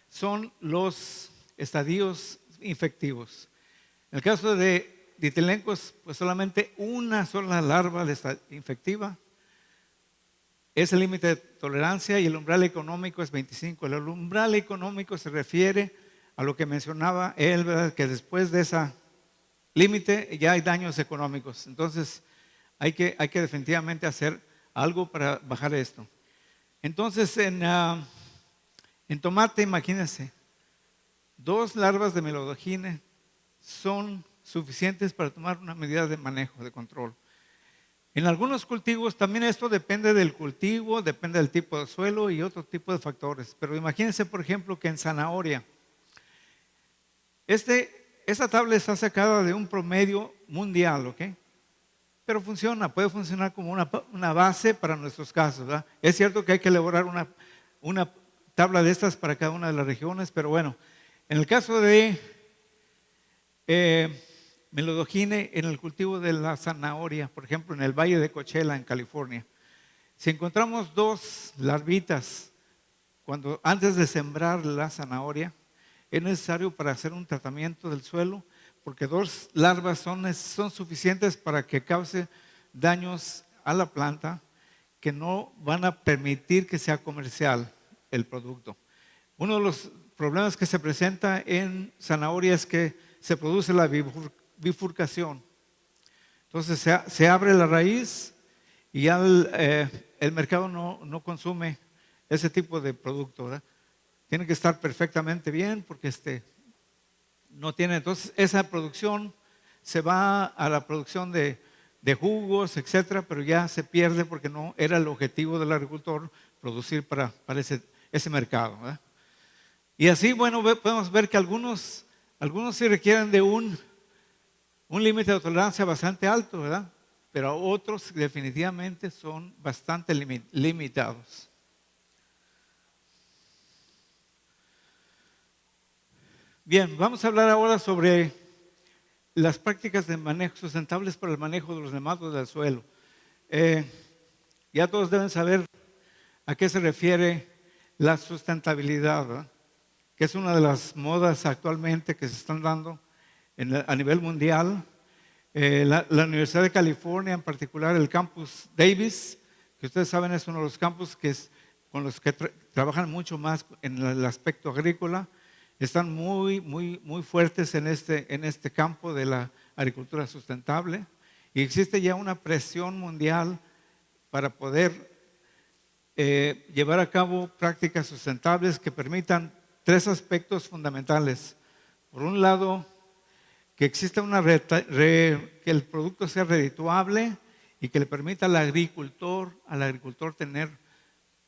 son los estadios infectivos. En el caso de ditelencos, pues solamente una sola larva infectiva es el límite de tolerancia y el umbral económico es 25. El umbral económico se refiere a lo que mencionaba él, ¿verdad? Que después de ese límite ya hay daños económicos. Entonces hay que definitivamente hacer algo para bajar esto. Entonces en tomate, imagínense, 2 larvas de melodogine son suficientes para tomar una medida de manejo, de control. En algunos cultivos también esto depende del cultivo, depende del tipo de suelo y otro tipo de factores. Pero imagínense, por ejemplo, que en zanahoria, esta tabla está sacada de un promedio mundial, ¿ok? Pero puede funcionar como una base para nuestros casos, ¿verdad? Es cierto que hay que elaborar una tabla de estas para cada una de las regiones, pero bueno, en el caso de melodogine en el cultivo de la zanahoria, por ejemplo, en el Valle de Coachella, en California, si encontramos 2 larvitas antes de sembrar la zanahoria, es necesario para hacer un tratamiento del suelo, porque 2 larvas son suficientes para que cause daños a la planta que no van a permitir que sea comercial el producto. Uno de los problemas que se presenta en zanahoria es que se produce la bifurcación. Entonces se abre la raíz y ya el mercado no consume ese tipo de producto, ¿verdad? Tiene que estar perfectamente bien porque no tiene. Entonces esa producción se va a la producción de jugos, etcétera, pero ya se pierde porque no era el objetivo del agricultor producir para ese mercado, ¿verdad? Y así, bueno, podemos ver que algunos sí requieren de un límite de tolerancia bastante alto, ¿verdad? Pero otros definitivamente son bastante limitados. Bien, vamos a hablar ahora sobre las prácticas de manejo sustentables para el manejo de los nematos del suelo. ya todos deben saber a qué se refiere la sustentabilidad, ¿verdad? Que es una de las modas actualmente que se están dando a nivel mundial. La Universidad de California, en particular el campus Davis, que ustedes saben es uno de los campus con los que trabajan mucho más en el aspecto agrícola, están muy fuertes en este campo de la agricultura sustentable, y existe ya una presión mundial para poder llevar a cabo prácticas sustentables que permitan tres aspectos fundamentales. Por un lado, que exista que el producto sea redituable y que le permita al agricultor tener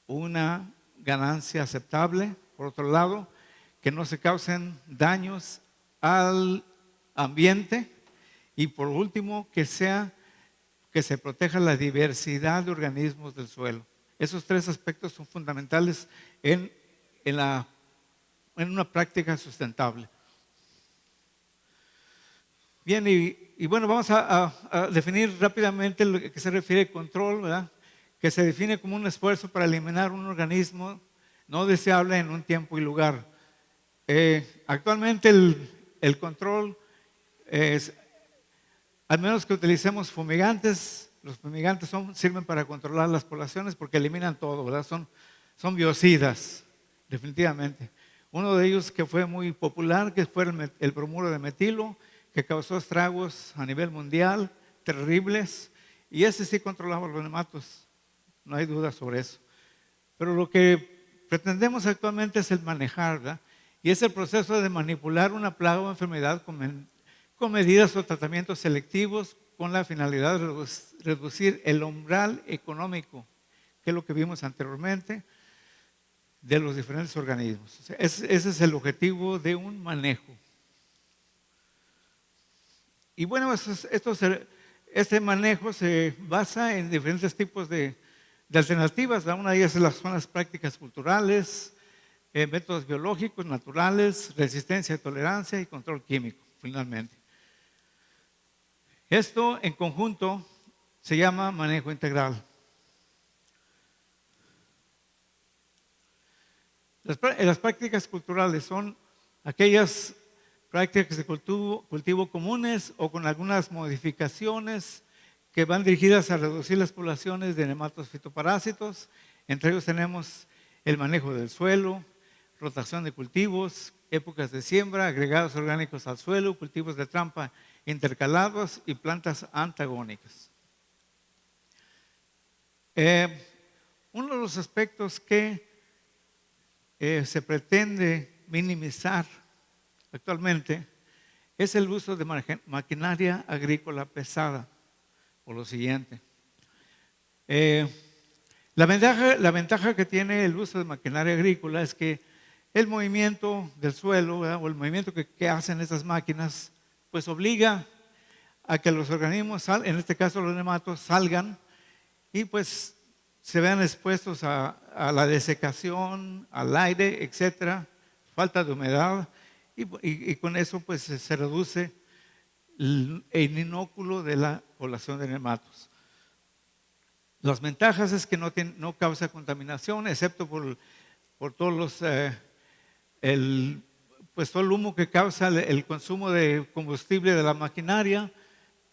una ganancia aceptable. Por otro lado, que no se causen daños al ambiente. Y por último, que se proteja la diversidad de organismos del suelo. Esos tres aspectos son fundamentales en una práctica sustentable. Bien, y bueno, vamos a definir rápidamente lo que se refiere a control, ¿verdad? Que se define como un esfuerzo para eliminar un organismo no deseable en un tiempo y lugar. Actualmente el control es, al menos que utilicemos fumigantes, los fumigantes sirven para controlar las poblaciones porque eliminan todo, ¿verdad? Son biocidas, definitivamente. Uno de ellos que fue muy popular, que fue el bromuro de metilo, que causó estragos a nivel mundial terribles, y ese sí controlaba los nematos, no hay duda sobre eso. Pero lo que pretendemos actualmente es el manejar, ¿verdad? Y es el proceso de manipular una plaga o enfermedad con medidas o tratamientos selectivos con la finalidad de reducir el umbral económico, que es lo que vimos anteriormente, de los diferentes organismos. O sea, ese es el objetivo de un manejo. Y bueno, este manejo se basa en diferentes tipos de alternativas. Una de ellas son las prácticas culturales, métodos biológicos, naturales, resistencia y tolerancia y control químico, finalmente. Esto en conjunto se llama manejo integral. Las prácticas culturales son aquellas prácticas de cultivo comunes o con algunas modificaciones que van dirigidas a reducir las poblaciones de nematos fitoparásitos. Entre ellos tenemos el manejo del suelo, rotación de cultivos, épocas de siembra, agregados orgánicos al suelo, cultivos de trampa intercalados y plantas antagónicas. Uno de los aspectos que se pretende minimizar actualmente es el uso de maquinaria agrícola pesada, por lo siguiente. La ventaja que tiene el uso de maquinaria agrícola es que el movimiento del suelo, ¿verdad? O el movimiento que hacen estas máquinas, pues obliga a que los organismos, en este caso los nematos, salgan y pues se vean expuestos a la desecación, al aire, etcétera, falta de humedad, y con eso pues se reduce el inóculo de la población de nematos. Las ventajas es que no causa contaminación, excepto por todos los todo el humo que causa el consumo de combustible de la maquinaria,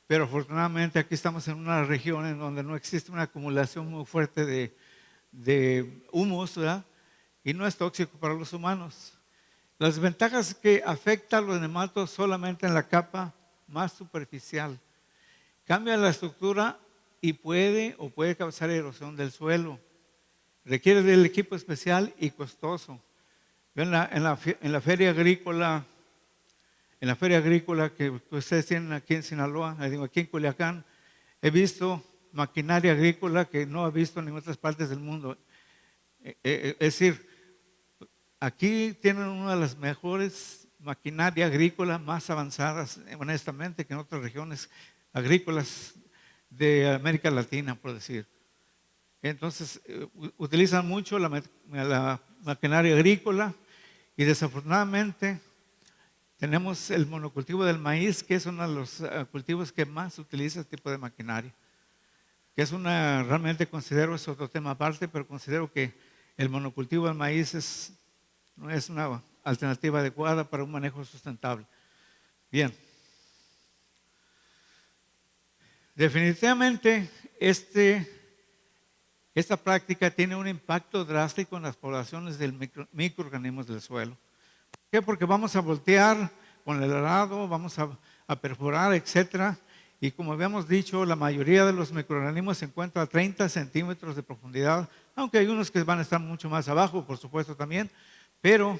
pero afortunadamente aquí estamos en una región en donde no existe una acumulación muy fuerte de humos, ¿verdad? Y no es tóxico para los humanos. Las ventajas es que afecta a los nematos solamente en la capa más superficial. Cambia la estructura y puede causar erosión del suelo. Requiere del equipo especial y costoso. En la feria agrícola, que ustedes tienen aquí en Sinaloa, aquí en Culiacán, he visto maquinaria agrícola que no he visto en otras partes del mundo. Es decir, aquí tienen una de las mejores maquinaria agrícola más avanzadas, honestamente, que en otras regiones agrícolas de América Latina, por decir. Entonces, utilizan mucho la maquinaria agrícola y desafortunadamente tenemos el monocultivo del maíz, que es uno de los cultivos que más utiliza este tipo de maquinaria. que es realmente considero, es otro tema aparte, pero considero que el monocultivo del maíz no es una alternativa adecuada para un manejo sustentable. Bien. Definitivamente esta práctica tiene un impacto drástico en las poblaciones de microorganismos del suelo. ¿Por qué? Porque vamos a voltear con el arado, vamos a perforar, etcétera. Y como habíamos dicho, la mayoría de los microorganismos se encuentran a 30 centímetros de profundidad, aunque hay unos que van a estar mucho más abajo, por supuesto también, pero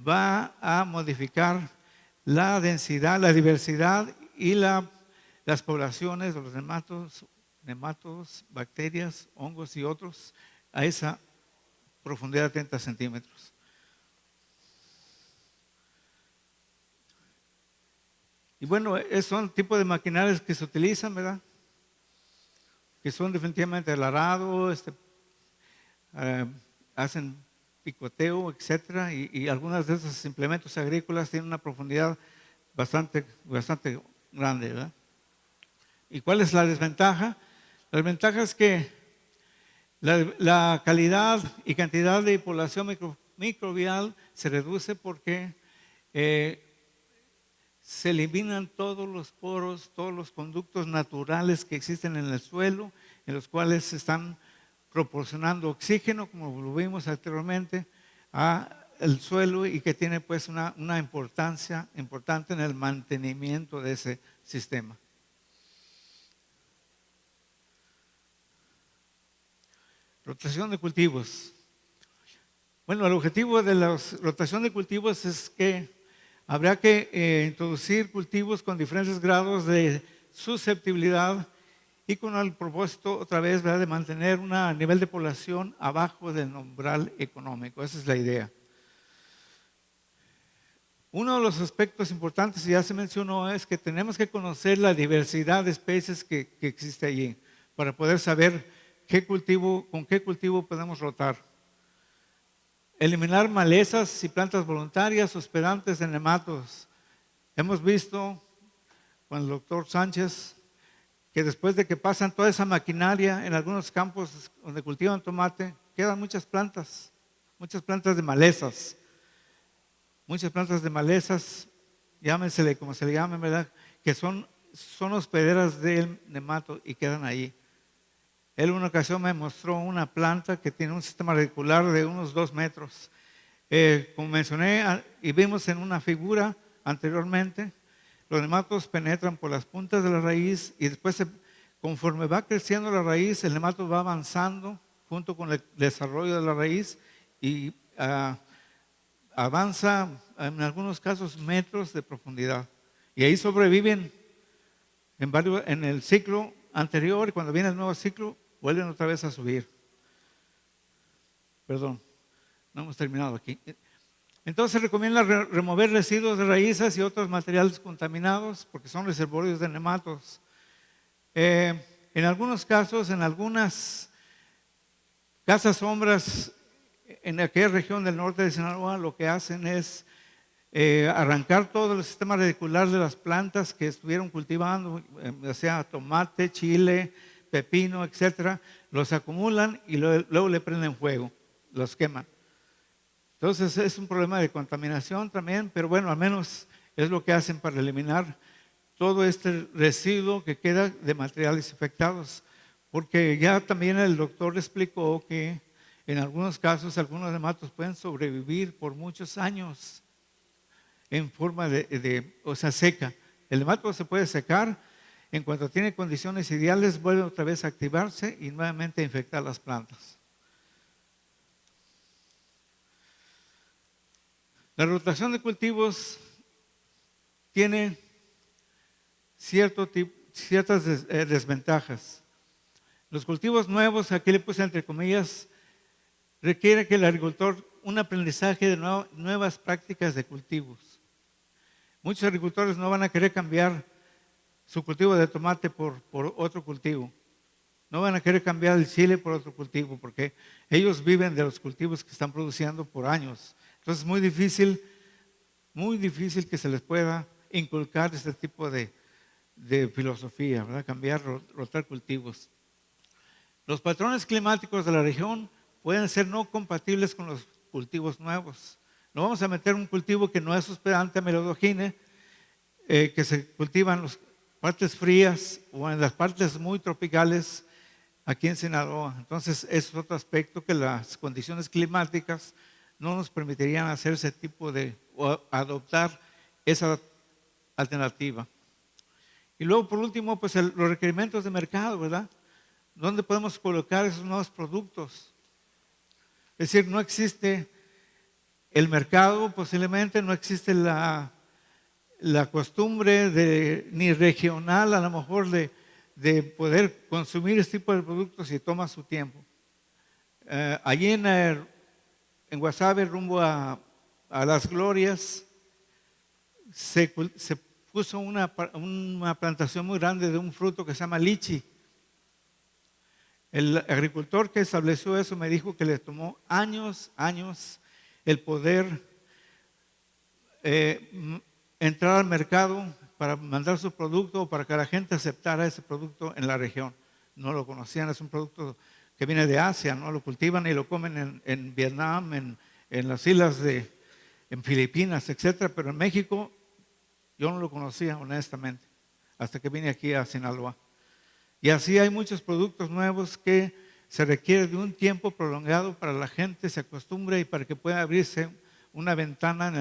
va a modificar la densidad, la diversidad y las poblaciones de los nematos, bacterias, hongos y otros a esa profundidad de 30 centímetros. Y bueno, son tipos de maquinarias que se utilizan, ¿verdad? Que son definitivamente el arado, hacen picoteo, etcétera, y algunas de esos implementos agrícolas tienen una profundidad bastante grande, ¿verdad? ¿Y cuál es la desventaja? La desventaja es que la calidad y cantidad de población microbial se reduce porque se eliminan todos los poros, todos los conductos naturales que existen en el suelo, en los cuales se están proporcionando oxígeno, como lo vimos anteriormente, al suelo y que tiene pues una importancia importante en el mantenimiento de ese sistema. Rotación de cultivos. Bueno, el objetivo de la rotación de cultivos es que habrá que introducir cultivos con diferentes grados de susceptibilidad y con el propósito otra vez, ¿verdad?, de mantener un nivel de población abajo del umbral económico. Esa es la idea. Uno de los aspectos importantes, ya se mencionó, es que tenemos que conocer la diversidad de especies que existe allí para poder saber con qué cultivo podemos rotar. Eliminar malezas y plantas voluntarias hospedantes de nematos. Hemos visto con el doctor Sánchez que después de que pasan toda esa maquinaria en algunos campos donde cultivan tomate, quedan muchas plantas de malezas. Muchas plantas de malezas, llámensele como se le llamen, ¿verdad?, que son hospederas del nemato y quedan ahí. Él en una ocasión me mostró una planta que tiene un sistema radicular de unos 2 metros. Como mencioné y vimos en una figura anteriormente, los nematos penetran por las puntas de la raíz y después conforme va creciendo la raíz, el nemato va avanzando junto con el desarrollo de la raíz y avanza en algunos casos metros de profundidad. Y ahí sobreviven en el ciclo anterior y cuando viene el nuevo ciclo vuelven otra vez a subir. Perdón, no hemos terminado aquí. Entonces se recomienda remover residuos de raíces y otros materiales contaminados porque son reservorios de nematos. En algunos casos, en algunas casas sombras en aquella región del norte de Sinaloa, lo que hacen es arrancar todo el sistema radicular de las plantas que estuvieron cultivando, ya sea tomate, chile, pepino, etcétera, los acumulan y luego le prenden fuego, los queman. Entonces es un problema de contaminación también, pero bueno, al menos es lo que hacen para eliminar todo este residuo que queda de materiales infectados, porque ya también el doctor explicó que en algunos casos algunos nematos pueden sobrevivir por muchos años en forma seca. El nemato se puede secar, en cuanto tiene condiciones ideales vuelve otra vez a activarse y nuevamente a infectar las plantas. La rotación de cultivos tiene ciertas desventajas. Los cultivos nuevos, aquí le puse entre comillas, requiere que el agricultor un aprendizaje de nuevas prácticas de cultivos. Muchos agricultores no van a querer cambiar su cultivo de tomate por otro cultivo. No van a querer cambiar el chile por otro cultivo porque ellos viven de los cultivos que están produciendo por años. Entonces es muy difícil que se les pueda inculcar este tipo de filosofía, ¿verdad? Cambiar, rotar cultivos. Los patrones climáticos de la región pueden ser no compatibles con los cultivos nuevos. No vamos a meter un cultivo que no es hospedante a Melodogine, que se cultiva en las partes frías o en las partes muy tropicales aquí en Sinaloa. Entonces, es otro aspecto que las condiciones climáticas no nos permitirían hacer ese tipo o adoptar esa alternativa. Y luego, por último, pues los requerimientos de mercado, ¿verdad? ¿Dónde podemos colocar esos nuevos productos? Es decir, no existe el mercado, posiblemente no existe la costumbre ni regional, a lo mejor, de poder consumir este tipo de productos y toma su tiempo. Allí en Guasave, rumbo a Las Glorias, se puso una plantación muy grande de un fruto que se llama lichi. El agricultor que estableció eso me dijo que le tomó años el poder entrar al mercado para mandar su producto o para que la gente aceptara ese producto en la región. No lo conocían, es un producto que viene de Asia, no lo cultivan y lo comen en Vietnam, en las islas en Filipinas, etcétera, pero en México yo no lo conocía honestamente hasta que vine aquí a Sinaloa. Y así hay muchos productos nuevos que se requiere de un tiempo prolongado para la gente se acostumbre y para que pueda abrirse una ventana en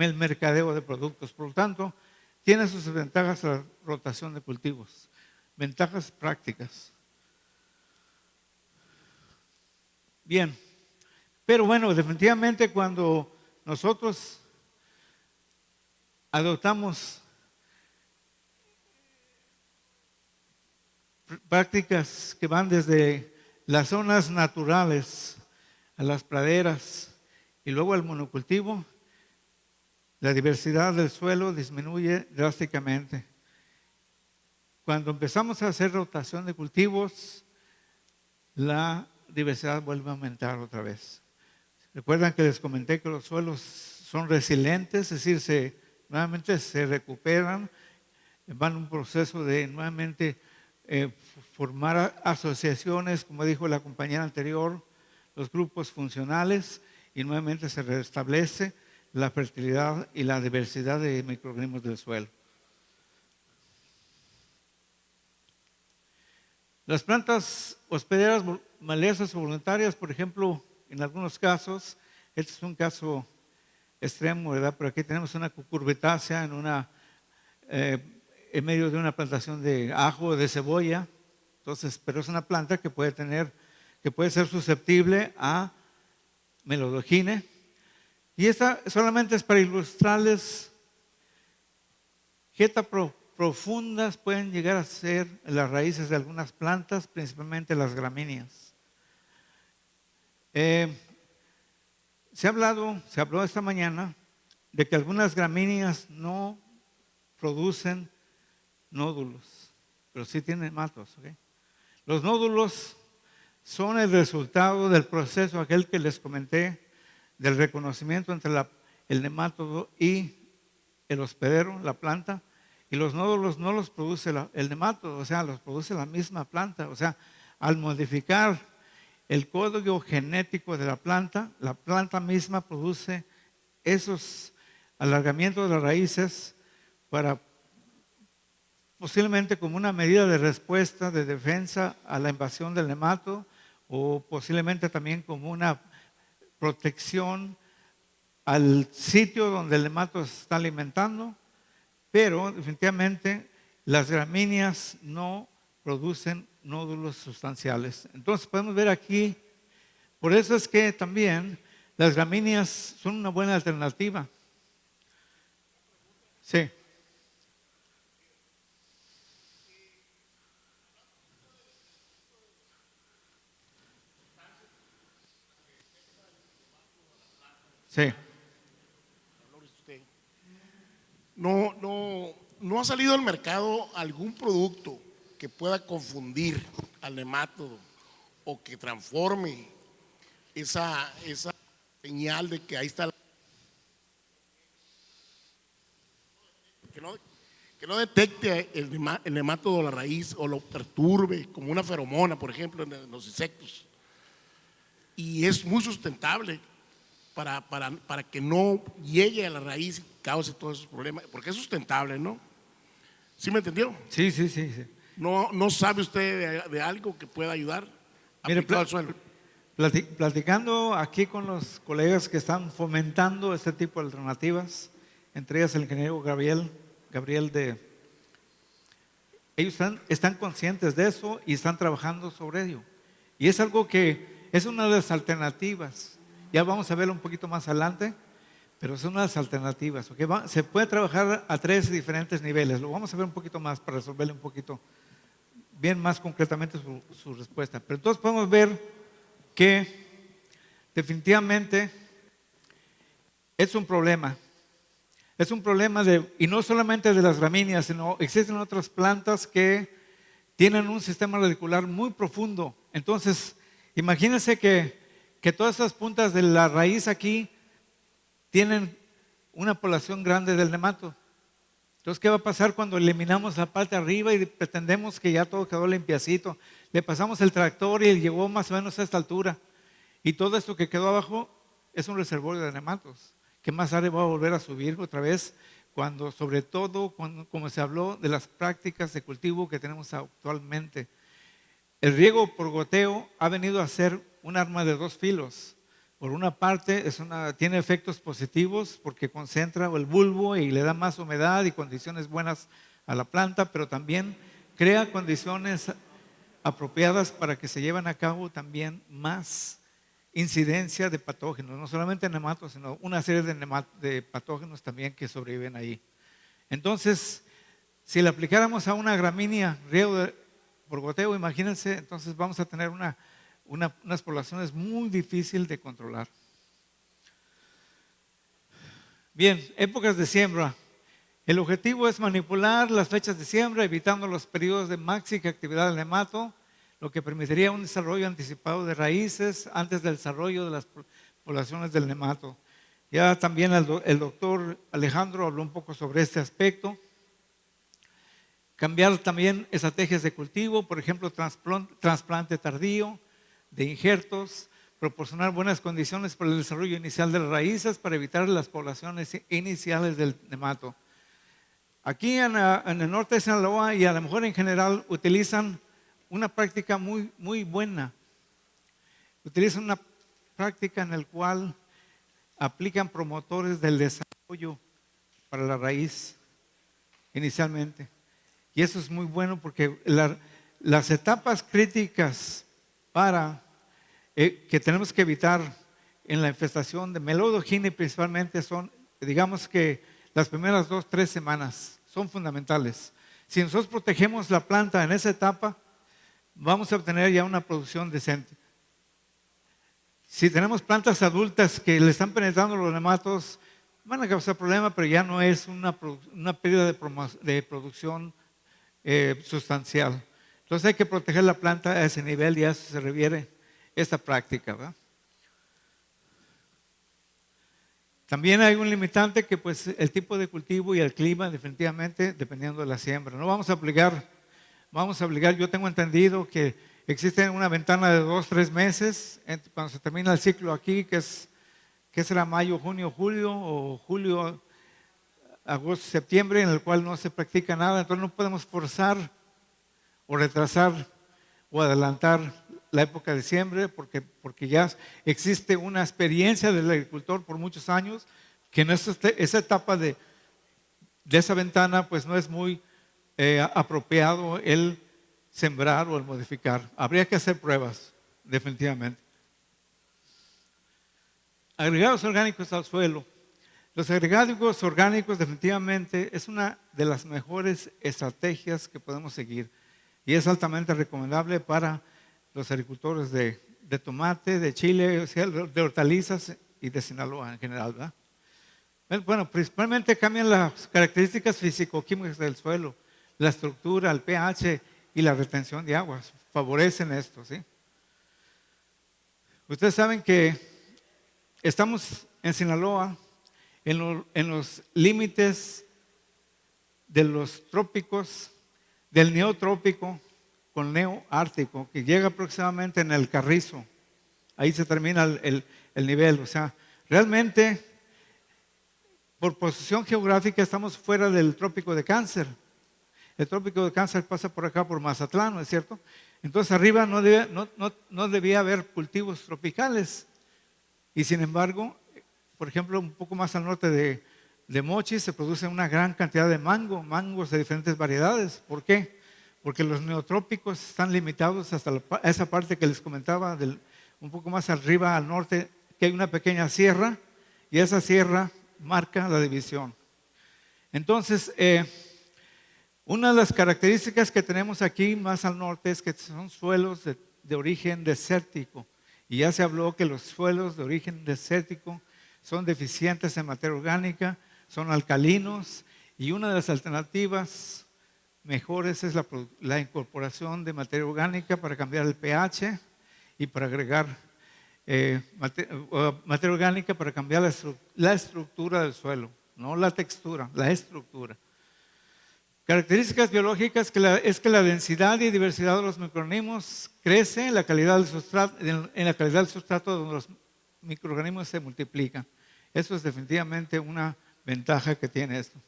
el mercadeo de productos. Por lo tanto, tiene sus ventajas la rotación de cultivos, ventajas prácticas. Bien, pero bueno, definitivamente cuando nosotros adoptamos prácticas que van desde las zonas naturales a las praderas y luego al monocultivo, la diversidad del suelo disminuye drásticamente. Cuando empezamos a hacer rotación de cultivos, la diversidad vuelve a aumentar otra vez. Recuerdan que les comenté que los suelos son resilientes, es decir, nuevamente se recuperan, van un proceso de nuevamente formar asociaciones, como dijo la compañera anterior, los grupos funcionales, y nuevamente se restablece la fertilidad y la diversidad de microorganismos del suelo. Las plantas hospederas malezas o voluntarias, por ejemplo, en algunos casos, este es un caso extremo, ¿verdad? Pero aquí tenemos una cucurbitácea en medio de una plantación de ajo o de cebolla. Entonces, pero es una planta que puede ser susceptible a Melodogine. Y esta solamente es para ilustrarles qué tan profundas pueden llegar a ser las raíces de algunas plantas, principalmente las gramíneas. Se habló esta mañana de que algunas gramíneas no producen nódulos, pero sí tienen nematos. ¿Okay? Los nódulos son el resultado del proceso aquel que les comenté, del reconocimiento entre el nematodo y el hospedero, la planta, y los nódulos no los produce el nematodo, o sea, los produce la misma planta. O sea, al modificar el código genético de la planta misma produce esos alargamientos de las raíces para posiblemente como una medida de respuesta, de defensa a la invasión del nematodo, o posiblemente también como una protección al sitio donde el nematodo se está alimentando, pero definitivamente las gramíneas no producen nódulos sustanciales. Entonces podemos ver aquí, por eso es que también las gramíneas son una buena alternativa. Sí. Sí.
No ha salido al mercado algún producto que pueda confundir al nematodo o que transforme esa señal de que ahí está que no detecte el nemátodo de la raíz o lo perturbe, como una feromona, por ejemplo, en los insectos. Y es muy sustentable para que no llegue a la raíz y cause todos esos problemas, porque es sustentable, ¿no? ¿Sí me entendió?
Sí, sí, sí, sí.
No sabe usted de algo que pueda ayudar
Mire,
aplicado al suelo.
platicando aquí con los colegas que están fomentando este tipo de alternativas, entre ellas el ingeniero Gabriel ellos están conscientes de eso y están trabajando sobre ello. Y es algo que es una de las alternativas. Ya vamos a verlo un poquito más adelante, pero son unas alternativas. ¿Okay? Se puede trabajar a 3 diferentes niveles. Lo vamos a ver un poquito más para resolverle un poquito bien más concretamente su respuesta. Pero entonces podemos ver que definitivamente es un problema. Es un problema y no solamente de las gramíneas, sino existen otras plantas que tienen un sistema radicular muy profundo. Entonces, imagínense que todas esas puntas de la raíz aquí tienen una población grande del nemato. Entonces, ¿qué va a pasar cuando eliminamos la parte de arriba y pretendemos que ya todo quedó limpiacito? Le pasamos el tractor y llegó más o menos a esta altura. Y todo esto que quedó abajo es un reservorio de nematos, que más tarde va a volver a subir otra vez, sobre todo, como se habló de las prácticas de cultivo que tenemos actualmente. El riego por goteo ha venido a ser un arma de 2 filos. Por una parte, tiene efectos positivos porque concentra el bulbo y le da más humedad y condiciones buenas a la planta, pero también crea condiciones apropiadas para que se lleven a cabo también más incidencia de patógenos, no solamente nematos, sino una serie de patógenos también que sobreviven ahí. Entonces, si le aplicáramos a una gramínea riego por goteo, imagínense, entonces vamos a tener unas poblaciones muy difíciles de controlar. Bien, épocas de siembra. El objetivo es manipular las fechas de siembra, evitando los periodos de máxima actividad del nemato, lo que permitiría un desarrollo anticipado de raíces antes del desarrollo de las poblaciones del nemato. Ya también el doctor Alejandro habló un poco sobre este aspecto. Cambiar también estrategias de cultivo, por ejemplo, trasplante tardío de injertos, proporcionar buenas condiciones para el desarrollo inicial de las raíces para evitar las poblaciones iniciales del nemato. Aquí en el norte de Sinaloa y a lo mejor en general utilizan una práctica muy, muy buena. Utilizan una práctica en la cual aplican promotores del desarrollo para la raíz inicialmente. Y eso es muy bueno porque las etapas críticas que tenemos que evitar en la infestación de Melodogine principalmente son, digamos que las primeras 2-3 semanas son fundamentales. Si nosotros protegemos la planta en esa etapa, vamos a obtener ya una producción decente. Si tenemos plantas adultas que le están penetrando los nematos, van a causar problemas, pero ya no es una pérdida de producción sustancial. Entonces hay que proteger la planta a ese nivel y a eso se refiere esta práctica, ¿verdad? También hay un limitante que pues el tipo de cultivo y el clima definitivamente dependiendo de la siembra. No vamos a obligar, yo tengo entendido que existe una ventana de 2-3 meses cuando se termina el ciclo aquí, que será mayo, junio, julio o julio, agosto, septiembre, en el cual no se practica nada. Entonces no podemos forzar o retrasar o adelantar la época de siembra porque ya existe una experiencia del agricultor por muchos años que en esa etapa de esa ventana pues no es muy apropiado el sembrar o el modificar. Habría que hacer pruebas, definitivamente. Agregados orgánicos al suelo. Los agregados orgánicos definitivamente es una de las mejores estrategias que podemos seguir y es altamente recomendable para los agricultores de tomate, de chile, de hortalizas y de Sinaloa en general, ¿verdad? Bueno, principalmente cambian las características físico-químicas del suelo, la estructura, el pH y la retención de aguas. Favorecen esto, ¿sí? Ustedes saben que estamos en Sinaloa en los límites de los trópicos, del neotrópico con neoártico, que llega aproximadamente en el Carrizo. Ahí se termina el nivel. O sea, realmente, por posición geográfica, estamos fuera del trópico de Cáncer. El trópico de Cáncer pasa por acá, por Mazatlán, ¿no es cierto? Entonces, arriba no debía haber cultivos tropicales. Y sin embargo, por ejemplo, un poco más al norte de Mochis se produce una gran cantidad de mangos de diferentes variedades. ¿Por qué? Porque los neotrópicos están limitados hasta esa parte que les comentaba, un poco más arriba al norte, que hay una pequeña sierra, y esa sierra marca la división. Entonces, una de las características que tenemos aquí más al norte es que son suelos de origen desértico. Y ya se habló que los suelos de origen desértico son deficientes en materia orgánica, son alcalinos, y una de las alternativas mejores es la incorporación de materia orgánica para cambiar el pH y para agregar materia orgánica para cambiar la estructura del suelo, no la textura, la estructura. Características biológicas es que la densidad y diversidad de los microorganismos crece en la calidad del sustrato donde los microorganismos se multiplican. Eso es definitivamente una ventaja que tiene esto.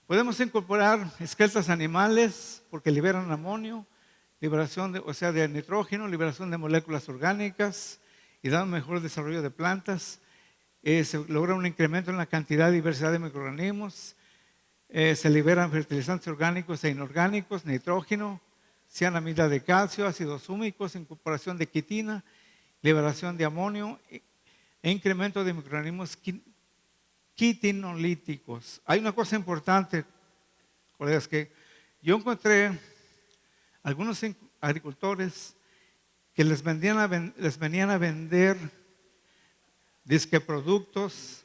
Podemos incorporar esqueletos animales porque liberan amonio, liberación de nitrógeno, liberación de moléculas orgánicas y dan un mejor desarrollo de plantas. Se logra un incremento en la cantidad y diversidad de microorganismos. Se liberan fertilizantes orgánicos e inorgánicos, nitrógeno, cianamida de calcio, ácidos húmicos, incorporación de quitina, liberación de amonio e incremento de microorganismos quitinolíticos. Hay una cosa importante, colegas, que yo encontré algunos agricultores que les venían a vender disque productos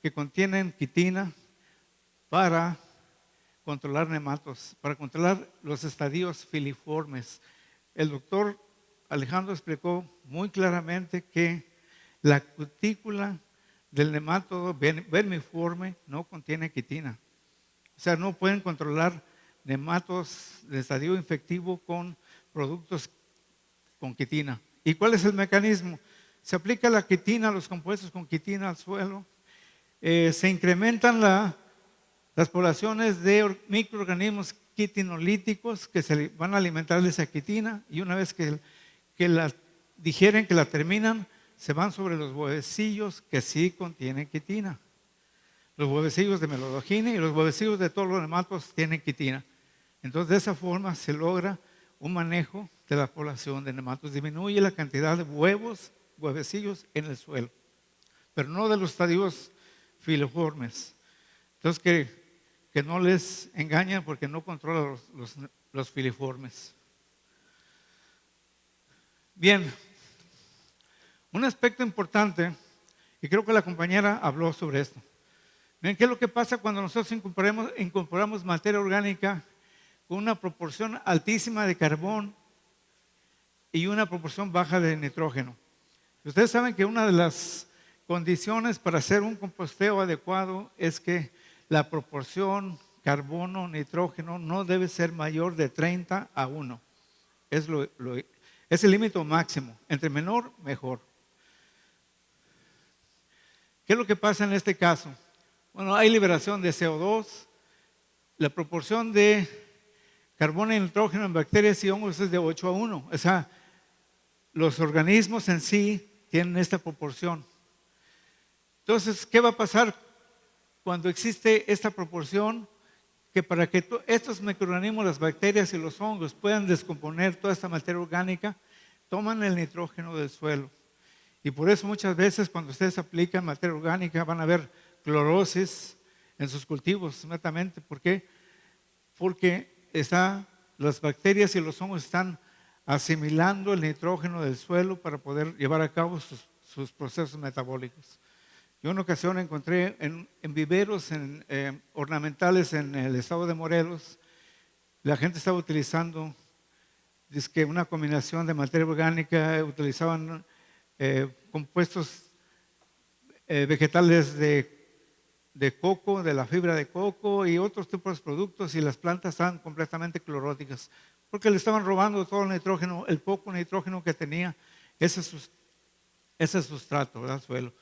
que contienen quitina para controlar nematos, para controlar los estadios filiformes. El doctor Alejandro explicó muy claramente que la cutícula del nematodo vermiforme no contiene quitina. O sea, no pueden controlar nematos de estadio infectivo con productos con quitina. ¿Y cuál es el mecanismo? Se aplica la quitina, los compuestos con quitina al suelo, se incrementan las poblaciones de microorganismos quitinolíticos que se van a alimentar de esa quitina, y una vez que la digieren, que la terminan, se van sobre los huevecillos que sí contienen quitina. Los huevecillos de melodogine y los huevecillos de todos los nematos tienen quitina. Entonces, de esa forma se logra un manejo de la población de nematos. Disminuye la cantidad de huevecillos en el suelo, pero no de los estadios filiformes. Entonces, que no les engañen porque no controla los filiformes. Bien, un aspecto importante, y creo que la compañera habló sobre esto. Miren, ¿qué es lo que pasa cuando nosotros incorporamos materia orgánica con una proporción altísima de carbón y una proporción baja de nitrógeno? Ustedes saben que una de las condiciones para hacer un composteo adecuado es que la proporción carbono-nitrógeno no debe ser mayor de 30:1. Es el límite máximo. Entre menor, mejor. ¿Qué es lo que pasa en este caso? Bueno, hay liberación de CO2. La proporción de carbono y nitrógeno en bacterias y hongos es de 8:1. O sea, los organismos en sí tienen esta proporción. Entonces, ¿qué va a pasar cuando existe esta proporción? Que para que estos microorganismos, las bacterias y los hongos puedan descomponer toda esta materia orgánica, toman el nitrógeno del suelo. Y por eso muchas veces cuando ustedes aplican materia orgánica van a ver clorosis en sus cultivos inmediatamente. ¿Por qué? Porque las bacterias y los hongos están asimilando el nitrógeno del suelo para poder llevar a cabo sus procesos metabólicos. Yo en una ocasión encontré en viveros ornamentales en el estado de Morelos, la gente estaba utilizando una combinación de materia orgánica, utilizaban compuestos vegetales de de coco, de la fibra de coco y otros tipos de productos, y las plantas estaban completamente cloróticas porque le estaban robando todo el nitrógeno, el poco nitrógeno que tenía ese sustrato, ¿verdad? Suelo.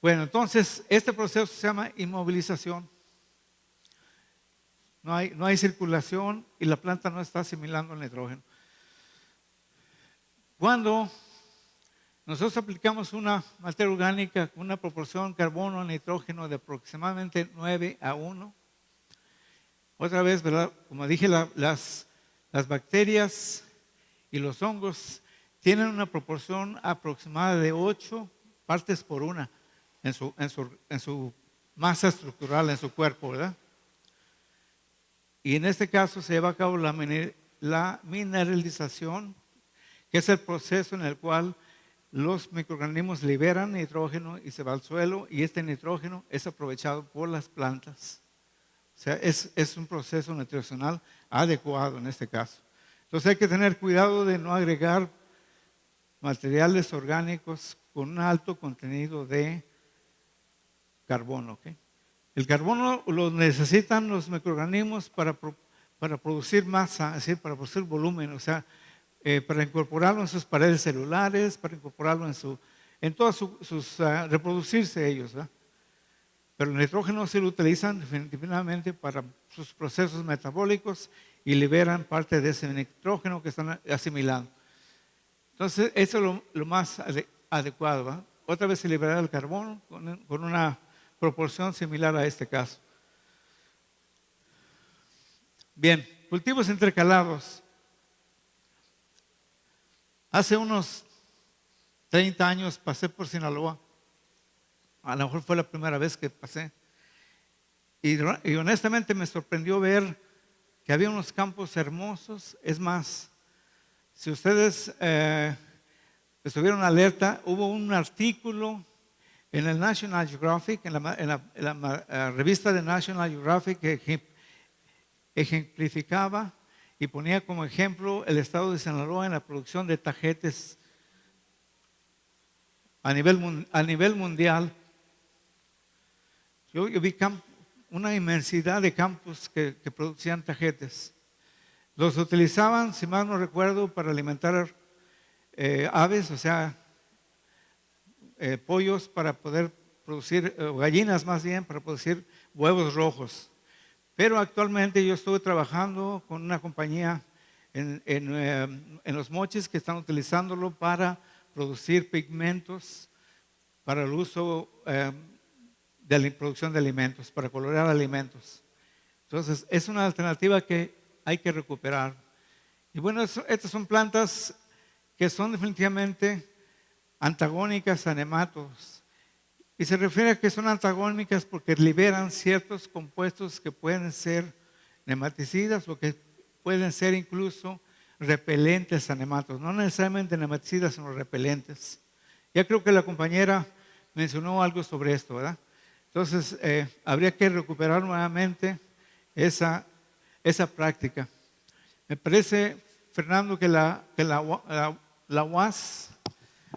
Bueno, entonces este proceso se llama inmovilización. No hay circulación y la planta no está asimilando el nitrógeno. Cuando nosotros aplicamos una materia orgánica con una proporción carbono-nitrógeno de aproximadamente 9:1, otra vez, ¿verdad? Como dije, las bacterias y los hongos tienen una proporción aproximada de 8 partes por una en su masa estructural, en su cuerpo, ¿verdad? Y en este caso se lleva a cabo la mineralización, que es el proceso en el cual los microorganismos liberan nitrógeno y se va al suelo, y este nitrógeno es aprovechado por las plantas. O sea, es un proceso nutricional adecuado en este caso. Entonces hay que tener cuidado de no agregar materiales orgánicos con un alto contenido de carbono. ¿Okay? El carbono lo necesitan los microorganismos para producir masa, es decir, para producir volumen, o sea, para incorporarlo en sus paredes celulares, para incorporarlo en todas sus reproducirse ellos, ¿verdad? Pero el nitrógeno se lo utilizan definitivamente para sus procesos metabólicos y liberan parte de ese nitrógeno que están asimilando. Entonces, eso es lo más adecuado, ¿verdad? Otra vez se liberará el carbono con una proporción similar a este caso. Bien, cultivos intercalados. Hace unos 30 años pasé por Sinaloa. A lo mejor fue la primera vez que pasé. Y honestamente me sorprendió ver que había unos campos hermosos. Es más, si ustedes estuvieron alerta, hubo un artículo en el National Geographic, en la revista de National Geographic, que ejemplificaba y ponía como ejemplo el estado de Sinaloa en la producción de tajetes a nivel mundial. Yo vi una inmensidad de campos que producían tajetes. Los utilizaban, si mal no recuerdo, para alimentar aves, o sea, pollos para poder producir, gallinas más bien, para producir huevos rojos. Pero actualmente yo estuve trabajando con una compañía en Los Mochis que están utilizándolo para producir pigmentos para el uso de la producción de alimentos, para colorear alimentos. Entonces, es una alternativa que hay que recuperar. Y bueno, estas son plantas que son definitivamente antagónicas a nematodos. Y se refiere a que son antagónicas porque liberan ciertos compuestos que pueden ser nematicidas o que pueden ser incluso repelentes a nematodos. No necesariamente nematicidas, sino repelentes. Ya creo que la compañera mencionó algo sobre esto, ¿verdad? Entonces, habría que recuperar nuevamente esa práctica. Me parece, Fernando, que la UAS,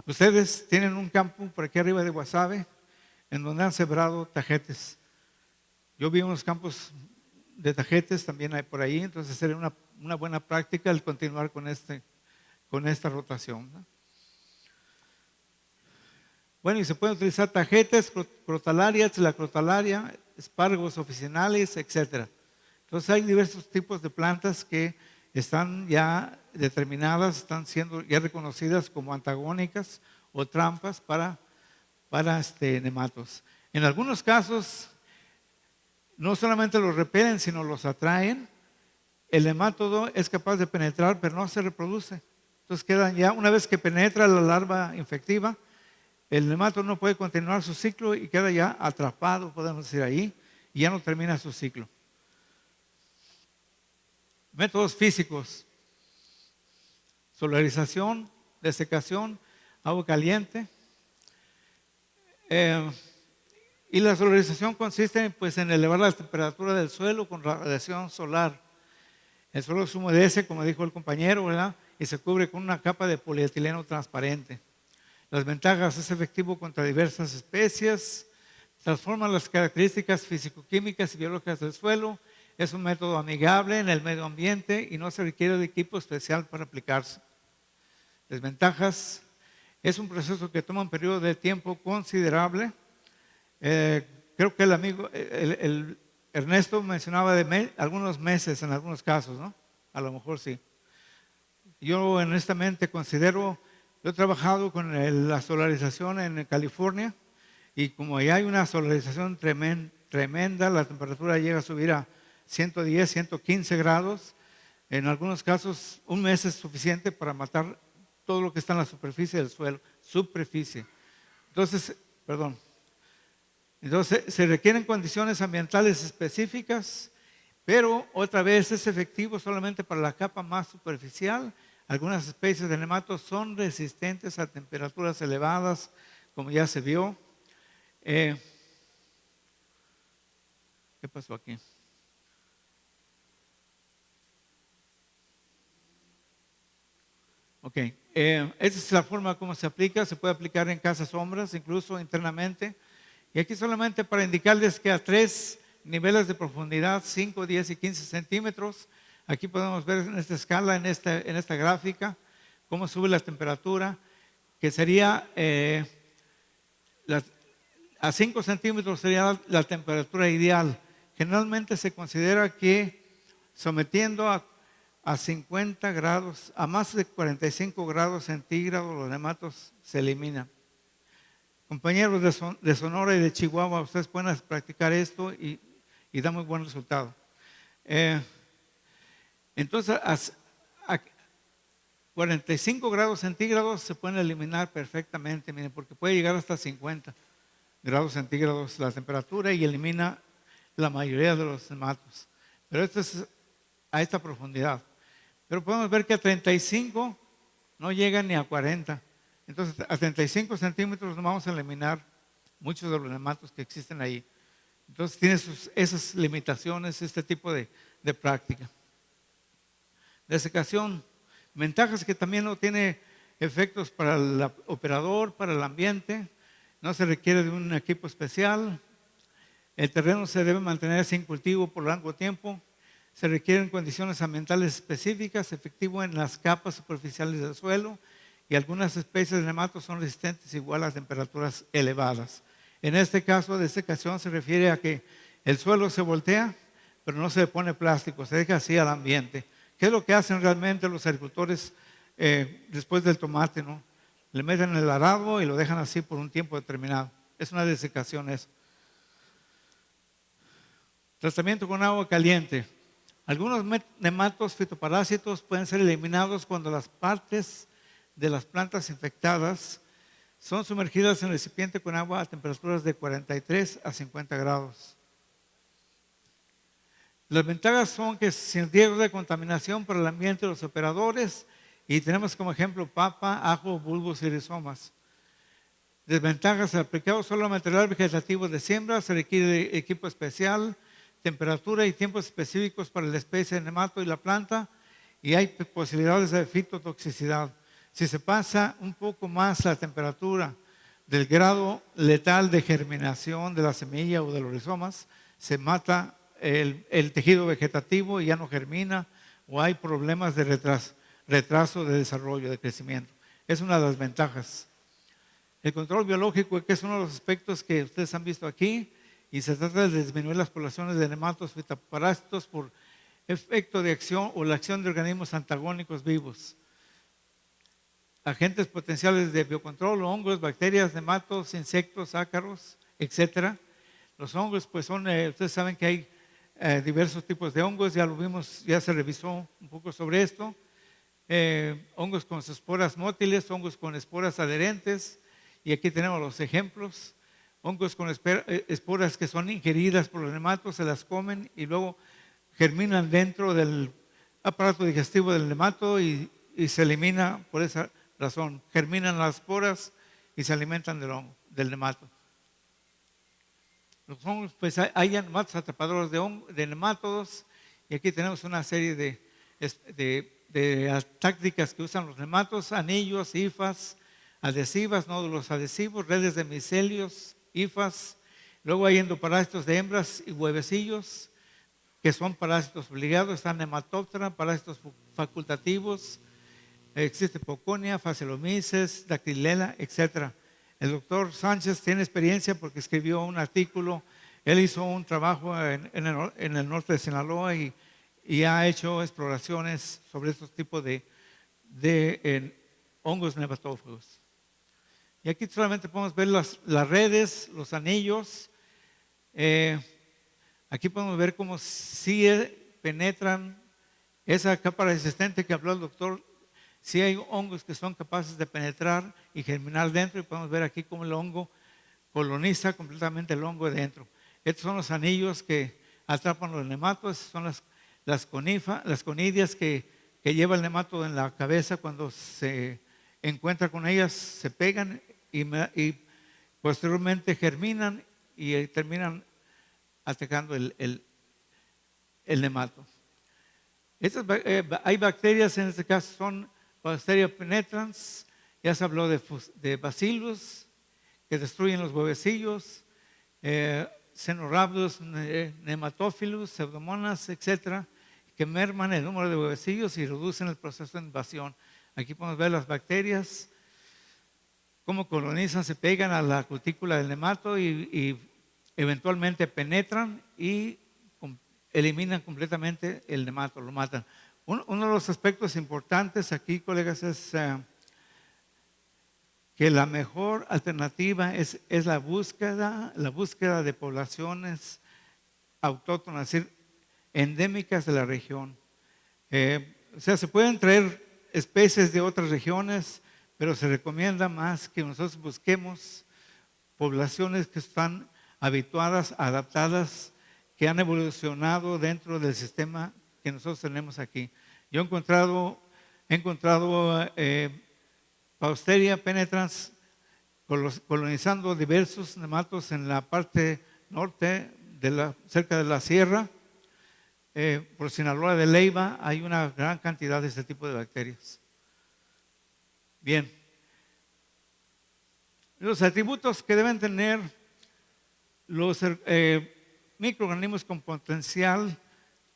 ustedes tienen un campo por aquí arriba de Guasave en donde han sembrado tajetes. Yo vi unos campos de tajetes también hay por ahí, entonces sería una buena práctica el continuar con esta rotación, ¿no? Bueno, y se pueden utilizar tajetes, crotalarias, crotalaria, espárragos officinales, etc. Entonces hay diversos tipos de plantas que están ya determinadas, están siendo ya reconocidas como antagónicas o trampas para nematos. En algunos casos, no solamente los repelen, sino los atraen. El nemátodo es capaz de penetrar, pero no se reproduce. Entonces quedan ya, una vez que penetra la larva infectiva, el nemátodo no puede continuar su ciclo y queda ya atrapado, podemos decir ahí, y ya no termina su ciclo. Métodos físicos: solarización, desecación, agua caliente. Y la solarización consiste pues, en elevar la temperatura del suelo con radiación solar. El suelo se humedece, como dijo el compañero, ¿verdad? Y se cubre con una capa de polietileno transparente. Las ventajas: es efectivo contra diversas especies, transforma las características físico-químicas y biológicas del suelo. Es un método amigable en el medio ambiente y no se requiere de equipo especial para aplicarse. Desventajas. Es un proceso que toma un periodo de tiempo considerable. Creo que el amigo, el Ernesto mencionaba de algunos meses en algunos casos, ¿no? A lo mejor sí. Yo honestamente considero, yo he trabajado con la solarización en California y como ya hay una solarización tremenda, la temperatura llega a subir a 110, 115 grados. En algunos casos, un mes es suficiente para matar todo lo que está en la superficie del suelo, superficie. Entonces, se requieren condiciones ambientales específicas, pero otra vez es efectivo solamente para la capa más superficial. Algunas especies de nematos son resistentes a temperaturas elevadas, como ya se vio. ¿Qué pasó aquí? Ok, esta es la forma como se aplica. Se puede aplicar en casas sombras, incluso internamente. Y aquí solamente para indicarles que a 3 niveles de profundidad, 5, 10 y 15 centímetros, aquí podemos ver en esta escala, en esta gráfica, cómo sube la temperatura, que sería, a 5 centímetros sería la temperatura ideal. Generalmente se considera que sometiendo a 50 grados, a más de 45 grados centígrados, los nematos se eliminan. Compañeros de Sonora y de Chihuahua, ustedes pueden practicar esto y da muy buen resultado. Entonces, a 45 grados centígrados se pueden eliminar perfectamente, miren, porque puede llegar hasta 50 grados centígrados la temperatura y elimina la mayoría de los nematos. Pero esto es a esta profundidad. Pero podemos ver que a 35 no llega ni a 40. Entonces, a 35 centímetros nos vamos a eliminar muchos de los nematos que existen ahí. Entonces, tiene esas limitaciones, este tipo de práctica. Desecación. Ventajas que también no tiene efectos para el operador, para el ambiente. No se requiere de un equipo especial. El terreno se debe mantener sin cultivo por largo tiempo. Se requieren condiciones ambientales específicas, efectivo en las capas superficiales del suelo. Y algunas especies de nematos son resistentes igual a temperaturas elevadas. En este caso, desecación se refiere a que el suelo se voltea, pero no se le pone plástico, se deja así al ambiente. ¿Qué es lo que hacen realmente los agricultores después del tomate, ¿no? Le meten el arado y lo dejan así por un tiempo determinado. Es una desecación eso. Tratamiento con agua caliente. Algunos nematos fitoparásitos pueden ser eliminados cuando las partes de las plantas infectadas son sumergidas en el recipiente con agua a temperaturas de 43 a 50 grados. Las ventajas son que sin riesgo de contaminación para el ambiente de los operadores, y tenemos como ejemplo papa, ajo, bulbos y rizomas. Desventajas: aplicado solo a material vegetativo de siembra, se requiere de equipo especial, temperatura y tiempos específicos para la especie de nemato y la planta, y hay posibilidades de fitotoxicidad. Si se pasa un poco más la temperatura del grado letal de germinación de la semilla o de los rizomas, se mata el tejido vegetativo y ya no germina, o hay problemas de retraso de desarrollo, de crecimiento. Es una de las ventajas. El control biológico, que es uno de los aspectos que ustedes han visto aquí, y se trata de disminuir las poblaciones de nematos fitoparásitos por efecto de acción o la acción de organismos antagónicos vivos. Agentes potenciales de biocontrol: hongos, bacterias, nematos, insectos, ácaros, etc. Los hongos, pues ustedes saben que hay diversos tipos de hongos, ya lo vimos, ya se revisó un poco sobre esto. Hongos con esporas mótiles, hongos con esporas adherentes, y aquí tenemos los ejemplos. Hongos con esporas que son ingeridas por los nematos, se las comen y luego germinan dentro del aparato digestivo del nemato y se elimina por esa razón. Germinan las esporas y se alimentan del nemato. Los hongos, pues hay nematos atrapadores de nemátodos, y aquí tenemos una serie de tácticas que usan los nematos: anillos, hifas, adhesivas, nódulos adhesivos, redes de micelios, hifas, Luego hay endoparásitos de hembras y huevecillos, que son parásitos obligados. Están Nematóptera, parásitos facultativos. Existe Poconia, Phacelomices, Dactylela, etc. El doctor Sánchez tiene experiencia porque escribió un artículo. Él hizo un trabajo en el norte de Sinaloa y ha hecho exploraciones sobre estos tipos de hongos nematófagos. Y aquí solamente podemos ver las redes, los anillos. Aquí podemos ver cómo sí penetran esa capa resistente que habló el doctor. Sí hay hongos que son capaces de penetrar y germinar dentro, y podemos ver aquí cómo el hongo coloniza completamente el hongo dentro. Estos son los anillos que atrapan los nematodos. Son las conidias que lleva el nematodo en la cabeza. Cuando se encuentra con ellas, se pegan y posteriormente germinan y terminan atacando el nematodo. Hay bacterias, en este caso son Bacteria penetrans. Ya se habló de bacillus que destruyen los huevecillos, Cenorhabdus nematophilus, pseudomonas, etcétera, que merman el número de huevecillos y reducen el proceso de invasión. Aquí podemos ver las bacterias, cómo colonizan, se pegan a la cutícula del nemato y eventualmente penetran y eliminan completamente el nemato, lo matan. Uno de los aspectos importantes aquí, colegas, es que la mejor alternativa es la búsqueda de poblaciones autóctonas, es decir, endémicas de la región. O sea, se pueden traer especies de otras regiones, pero se recomienda más que nosotros busquemos poblaciones que están habituadas, adaptadas, que han evolucionado dentro del sistema que nosotros tenemos aquí. Yo he encontrado Pausteria penetrans colonizando diversos nematos en la parte norte, cerca de la sierra. Por Sinaloa de Leiva hay una gran cantidad de este tipo de bacterias. Bien. Los atributos que deben tener los microorganismos con potencial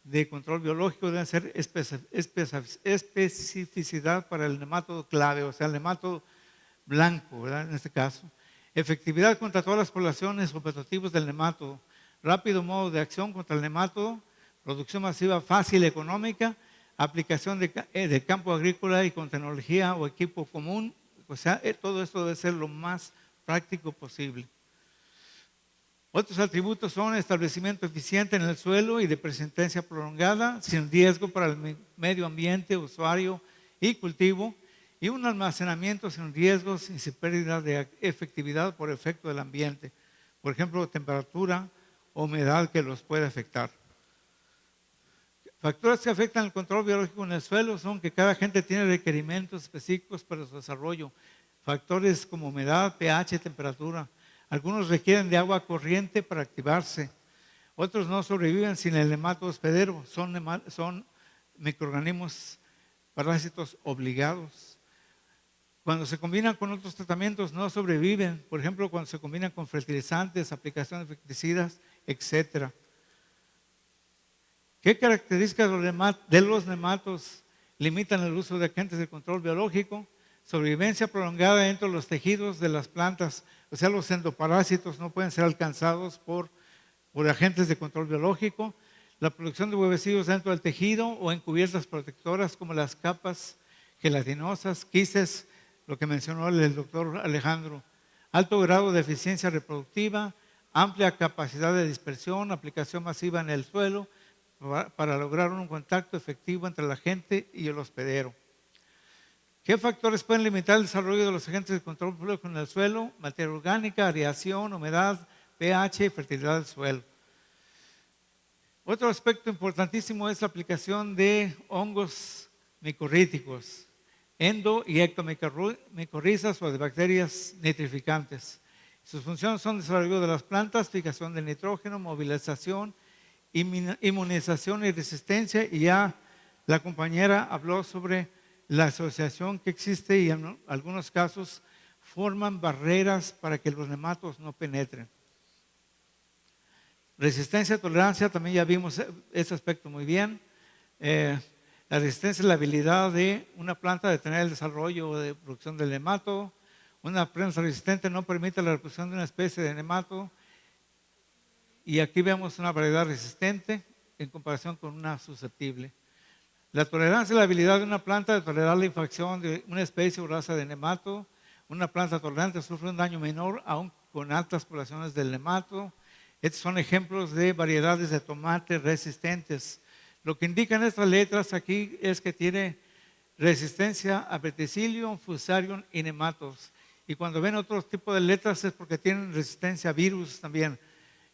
de control biológico deben ser especificidad para el nematodo clave, o sea, el nematodo blanco, ¿verdad? En este caso. Efectividad contra todas las poblaciones o prototipos del nematodo. Rápido modo de acción contra el nematodo. Producción masiva fácil, económica. Aplicación de campo agrícola y con tecnología o equipo común. O sea, todo esto debe ser lo más práctico posible. Otros atributos son establecimiento eficiente en el suelo y de persistencia prolongada, sin riesgo para el medio ambiente, usuario y cultivo, y un almacenamiento sin riesgos y sin pérdida de efectividad por efecto del ambiente, por ejemplo, temperatura o humedad que los puede afectar. Factores que afectan el control biológico en el suelo son que cada agente tiene requerimientos específicos para su desarrollo. Factores como humedad, pH, temperatura. Algunos requieren de agua corriente para activarse. Otros no sobreviven sin el nematodo hospedero. Son microorganismos parásitos obligados. Cuando se combinan con otros tratamientos no sobreviven. Por ejemplo, cuando se combinan con fertilizantes, aplicación de pesticidas, etc. ¿Qué características de los nematos limitan el uso de agentes de control biológico? Sobrevivencia prolongada dentro de los tejidos de las plantas. O sea, los endoparásitos no pueden ser alcanzados por agentes de control biológico. La producción de huevecillos dentro del tejido o en cubiertas protectoras como las capas gelatinosas, quistes, lo que mencionó el doctor Alejandro. Alto grado de eficiencia reproductiva, amplia capacidad de dispersión, aplicación masiva en el suelo para lograr un contacto efectivo entre el agente y el hospedero. ¿Qué factores pueden limitar el desarrollo de los agentes de control biológico en el suelo? Materia orgánica, aireación, humedad, pH y fertilidad del suelo. Otro aspecto importantísimo es la aplicación de hongos micorríticos, endo y ectomicorrizas o de bacterias nitrificantes. Sus funciones son desarrollo de las plantas, fijación de nitrógeno, movilización, inmunización y resistencia. Y ya la compañera habló sobre la asociación que existe y en algunos casos forman barreras para que los nematodos no penetren. Resistencia, tolerancia, también ya vimos ese aspecto muy bien. La resistencia es la habilidad de una planta de tener el desarrollo de producción del nemato. Una prensa resistente no permite la reproducción de una especie de nemato. Y aquí vemos una variedad resistente en comparación con una susceptible. La tolerancia es la habilidad de una planta de tolerar la infección de una especie o raza de nemato. Una planta tolerante sufre un daño menor aún con altas poblaciones del nemato. Estos son ejemplos de variedades de tomate resistentes. Lo que indican estas letras aquí es que tiene resistencia a Verticillium, Fusarium y nematos. Y cuando ven otro tipo de letras es porque tienen resistencia a virus también.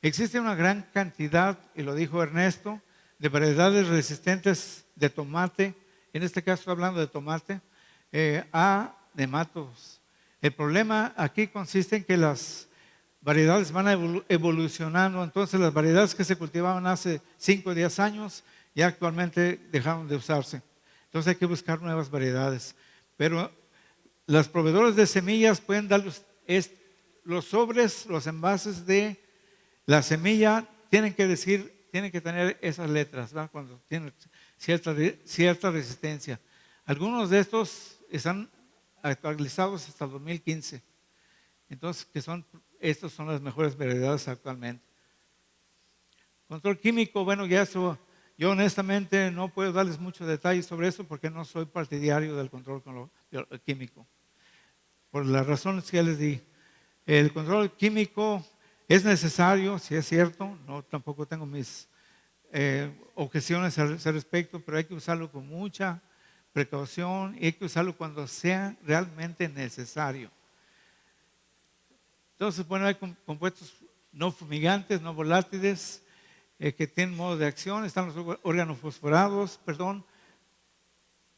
Existe una gran cantidad, y lo dijo Ernesto, de variedades resistentes de tomate, en este caso estoy hablando de tomate, a nematos. El problema aquí consiste en que las variedades van evolucionando, entonces las variedades que se cultivaban hace 5 o 10 años ya actualmente dejaron de usarse. Entonces hay que buscar nuevas variedades. Pero los proveedores de semillas pueden dar los sobres, los envases de la semilla, tienen que tener esas letras, ¿verdad? Cuando tienen cierta resistencia. Algunos de estos están actualizados hasta el 2015. Entonces, estas son las mejores variedades actualmente. Control químico, bueno, ya eso, yo honestamente no puedo darles muchos detalles sobre eso porque no soy partidario del control químico. Por las razones que ya les di. El control químico es necesario, si es cierto, no tampoco tengo mis objeciones al respecto, pero hay que usarlo con mucha precaución y hay que usarlo cuando sea realmente necesario. Entonces, bueno, hay compuestos no fumigantes, no volátiles, que tienen modo de acción. Están los organofosforados,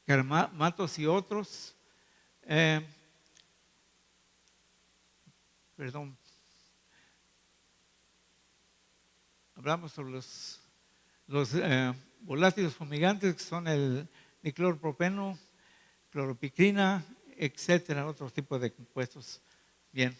carmatos y otros. Hablamos sobre los volátiles fumigantes, que son el dicloropropeno, cloropicrina, etcétera, otros tipos de compuestos. Bien.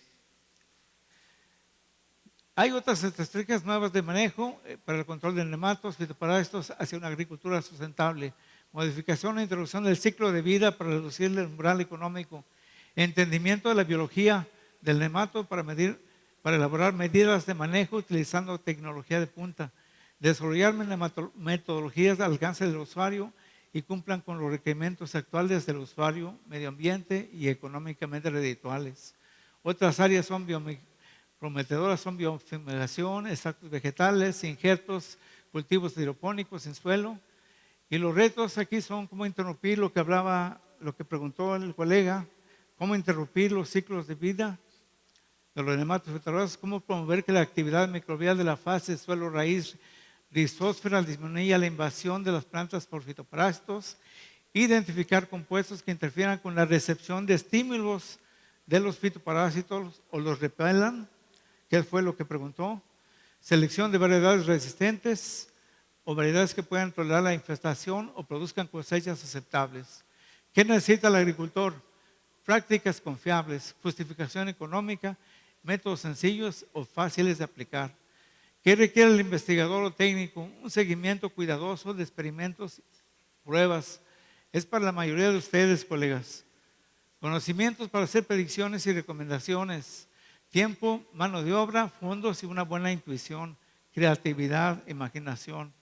Hay otras estrategias nuevas de manejo para el control de nematos, fitoparásitos hacia una agricultura sustentable. Modificación e introducción del ciclo de vida para reducir el umbral económico. Entendimiento de la biología del nemato para elaborar medidas de manejo utilizando tecnología de punta. Desarrollar metodologías al alcance del usuario y cumplan con los requerimientos actuales del usuario, medio ambiente y económicamente redituables. Otras áreas prometedoras son biofumigación, extractos vegetales, injertos, cultivos hidropónicos en suelo. Y los retos aquí son cómo interrumpir lo que preguntó el colega, cómo interrumpir los ciclos de vida de los nematos fitoparásitos, cómo promover que la actividad microbial de la fase suelo raíz rizósfera disminuya la invasión de las plantas por fitoparásitos, identificar compuestos que interfieran con la recepción de estímulos de los fitoparásitos o los repelan, que fue lo que preguntó, selección de variedades resistentes o variedades que puedan tolerar la infestación o produzcan cosechas aceptables. ¿Qué necesita el agricultor? Prácticas confiables, justificación económica, métodos sencillos o fáciles de aplicar. ¿Qué requiere el investigador o técnico? Un seguimiento cuidadoso de experimentos, pruebas. Es para la mayoría de ustedes, colegas. Conocimientos para hacer predicciones y recomendaciones. Tiempo, mano de obra, fondos y una buena intuición, creatividad, imaginación.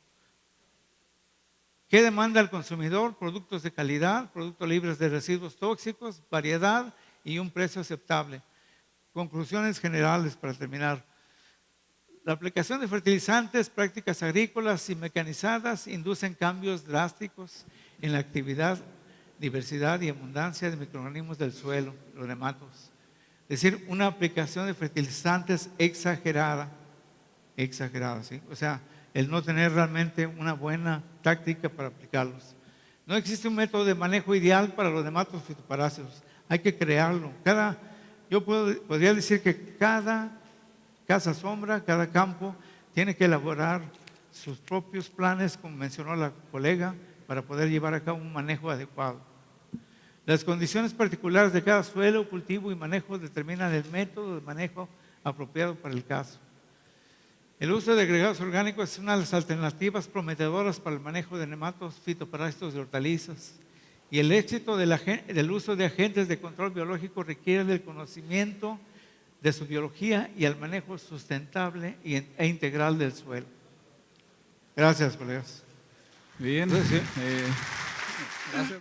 ¿Qué demanda el consumidor? Productos de calidad, productos libres de residuos tóxicos, variedad y un precio aceptable. Conclusiones generales para terminar. La aplicación de fertilizantes, prácticas agrícolas y mecanizadas inducen cambios drásticos en la actividad, diversidad y abundancia de microorganismos del suelo, los nematos. Es decir, una aplicación de fertilizantes exagerada, ¿sí? O sea, el no tener realmente una buena táctica para aplicarlos. No existe un método de manejo ideal para los nematos fitoparásitos. Hay que crearlo. Podría decir que cada casa sombra, cada campo tiene que elaborar sus propios planes, como mencionó la colega, para poder llevar a cabo un manejo adecuado. Las condiciones particulares de cada suelo, cultivo y manejo determinan el método de manejo apropiado para el caso. El uso de agregados orgánicos es una de las alternativas prometedoras para el manejo de nematos, fitoparásitos y hortalizas. Y el éxito del uso de agentes de control biológico requiere del conocimiento de su biología y el manejo sustentable e integral del suelo. Gracias, colegas.
Bien,
Sí.
gracias.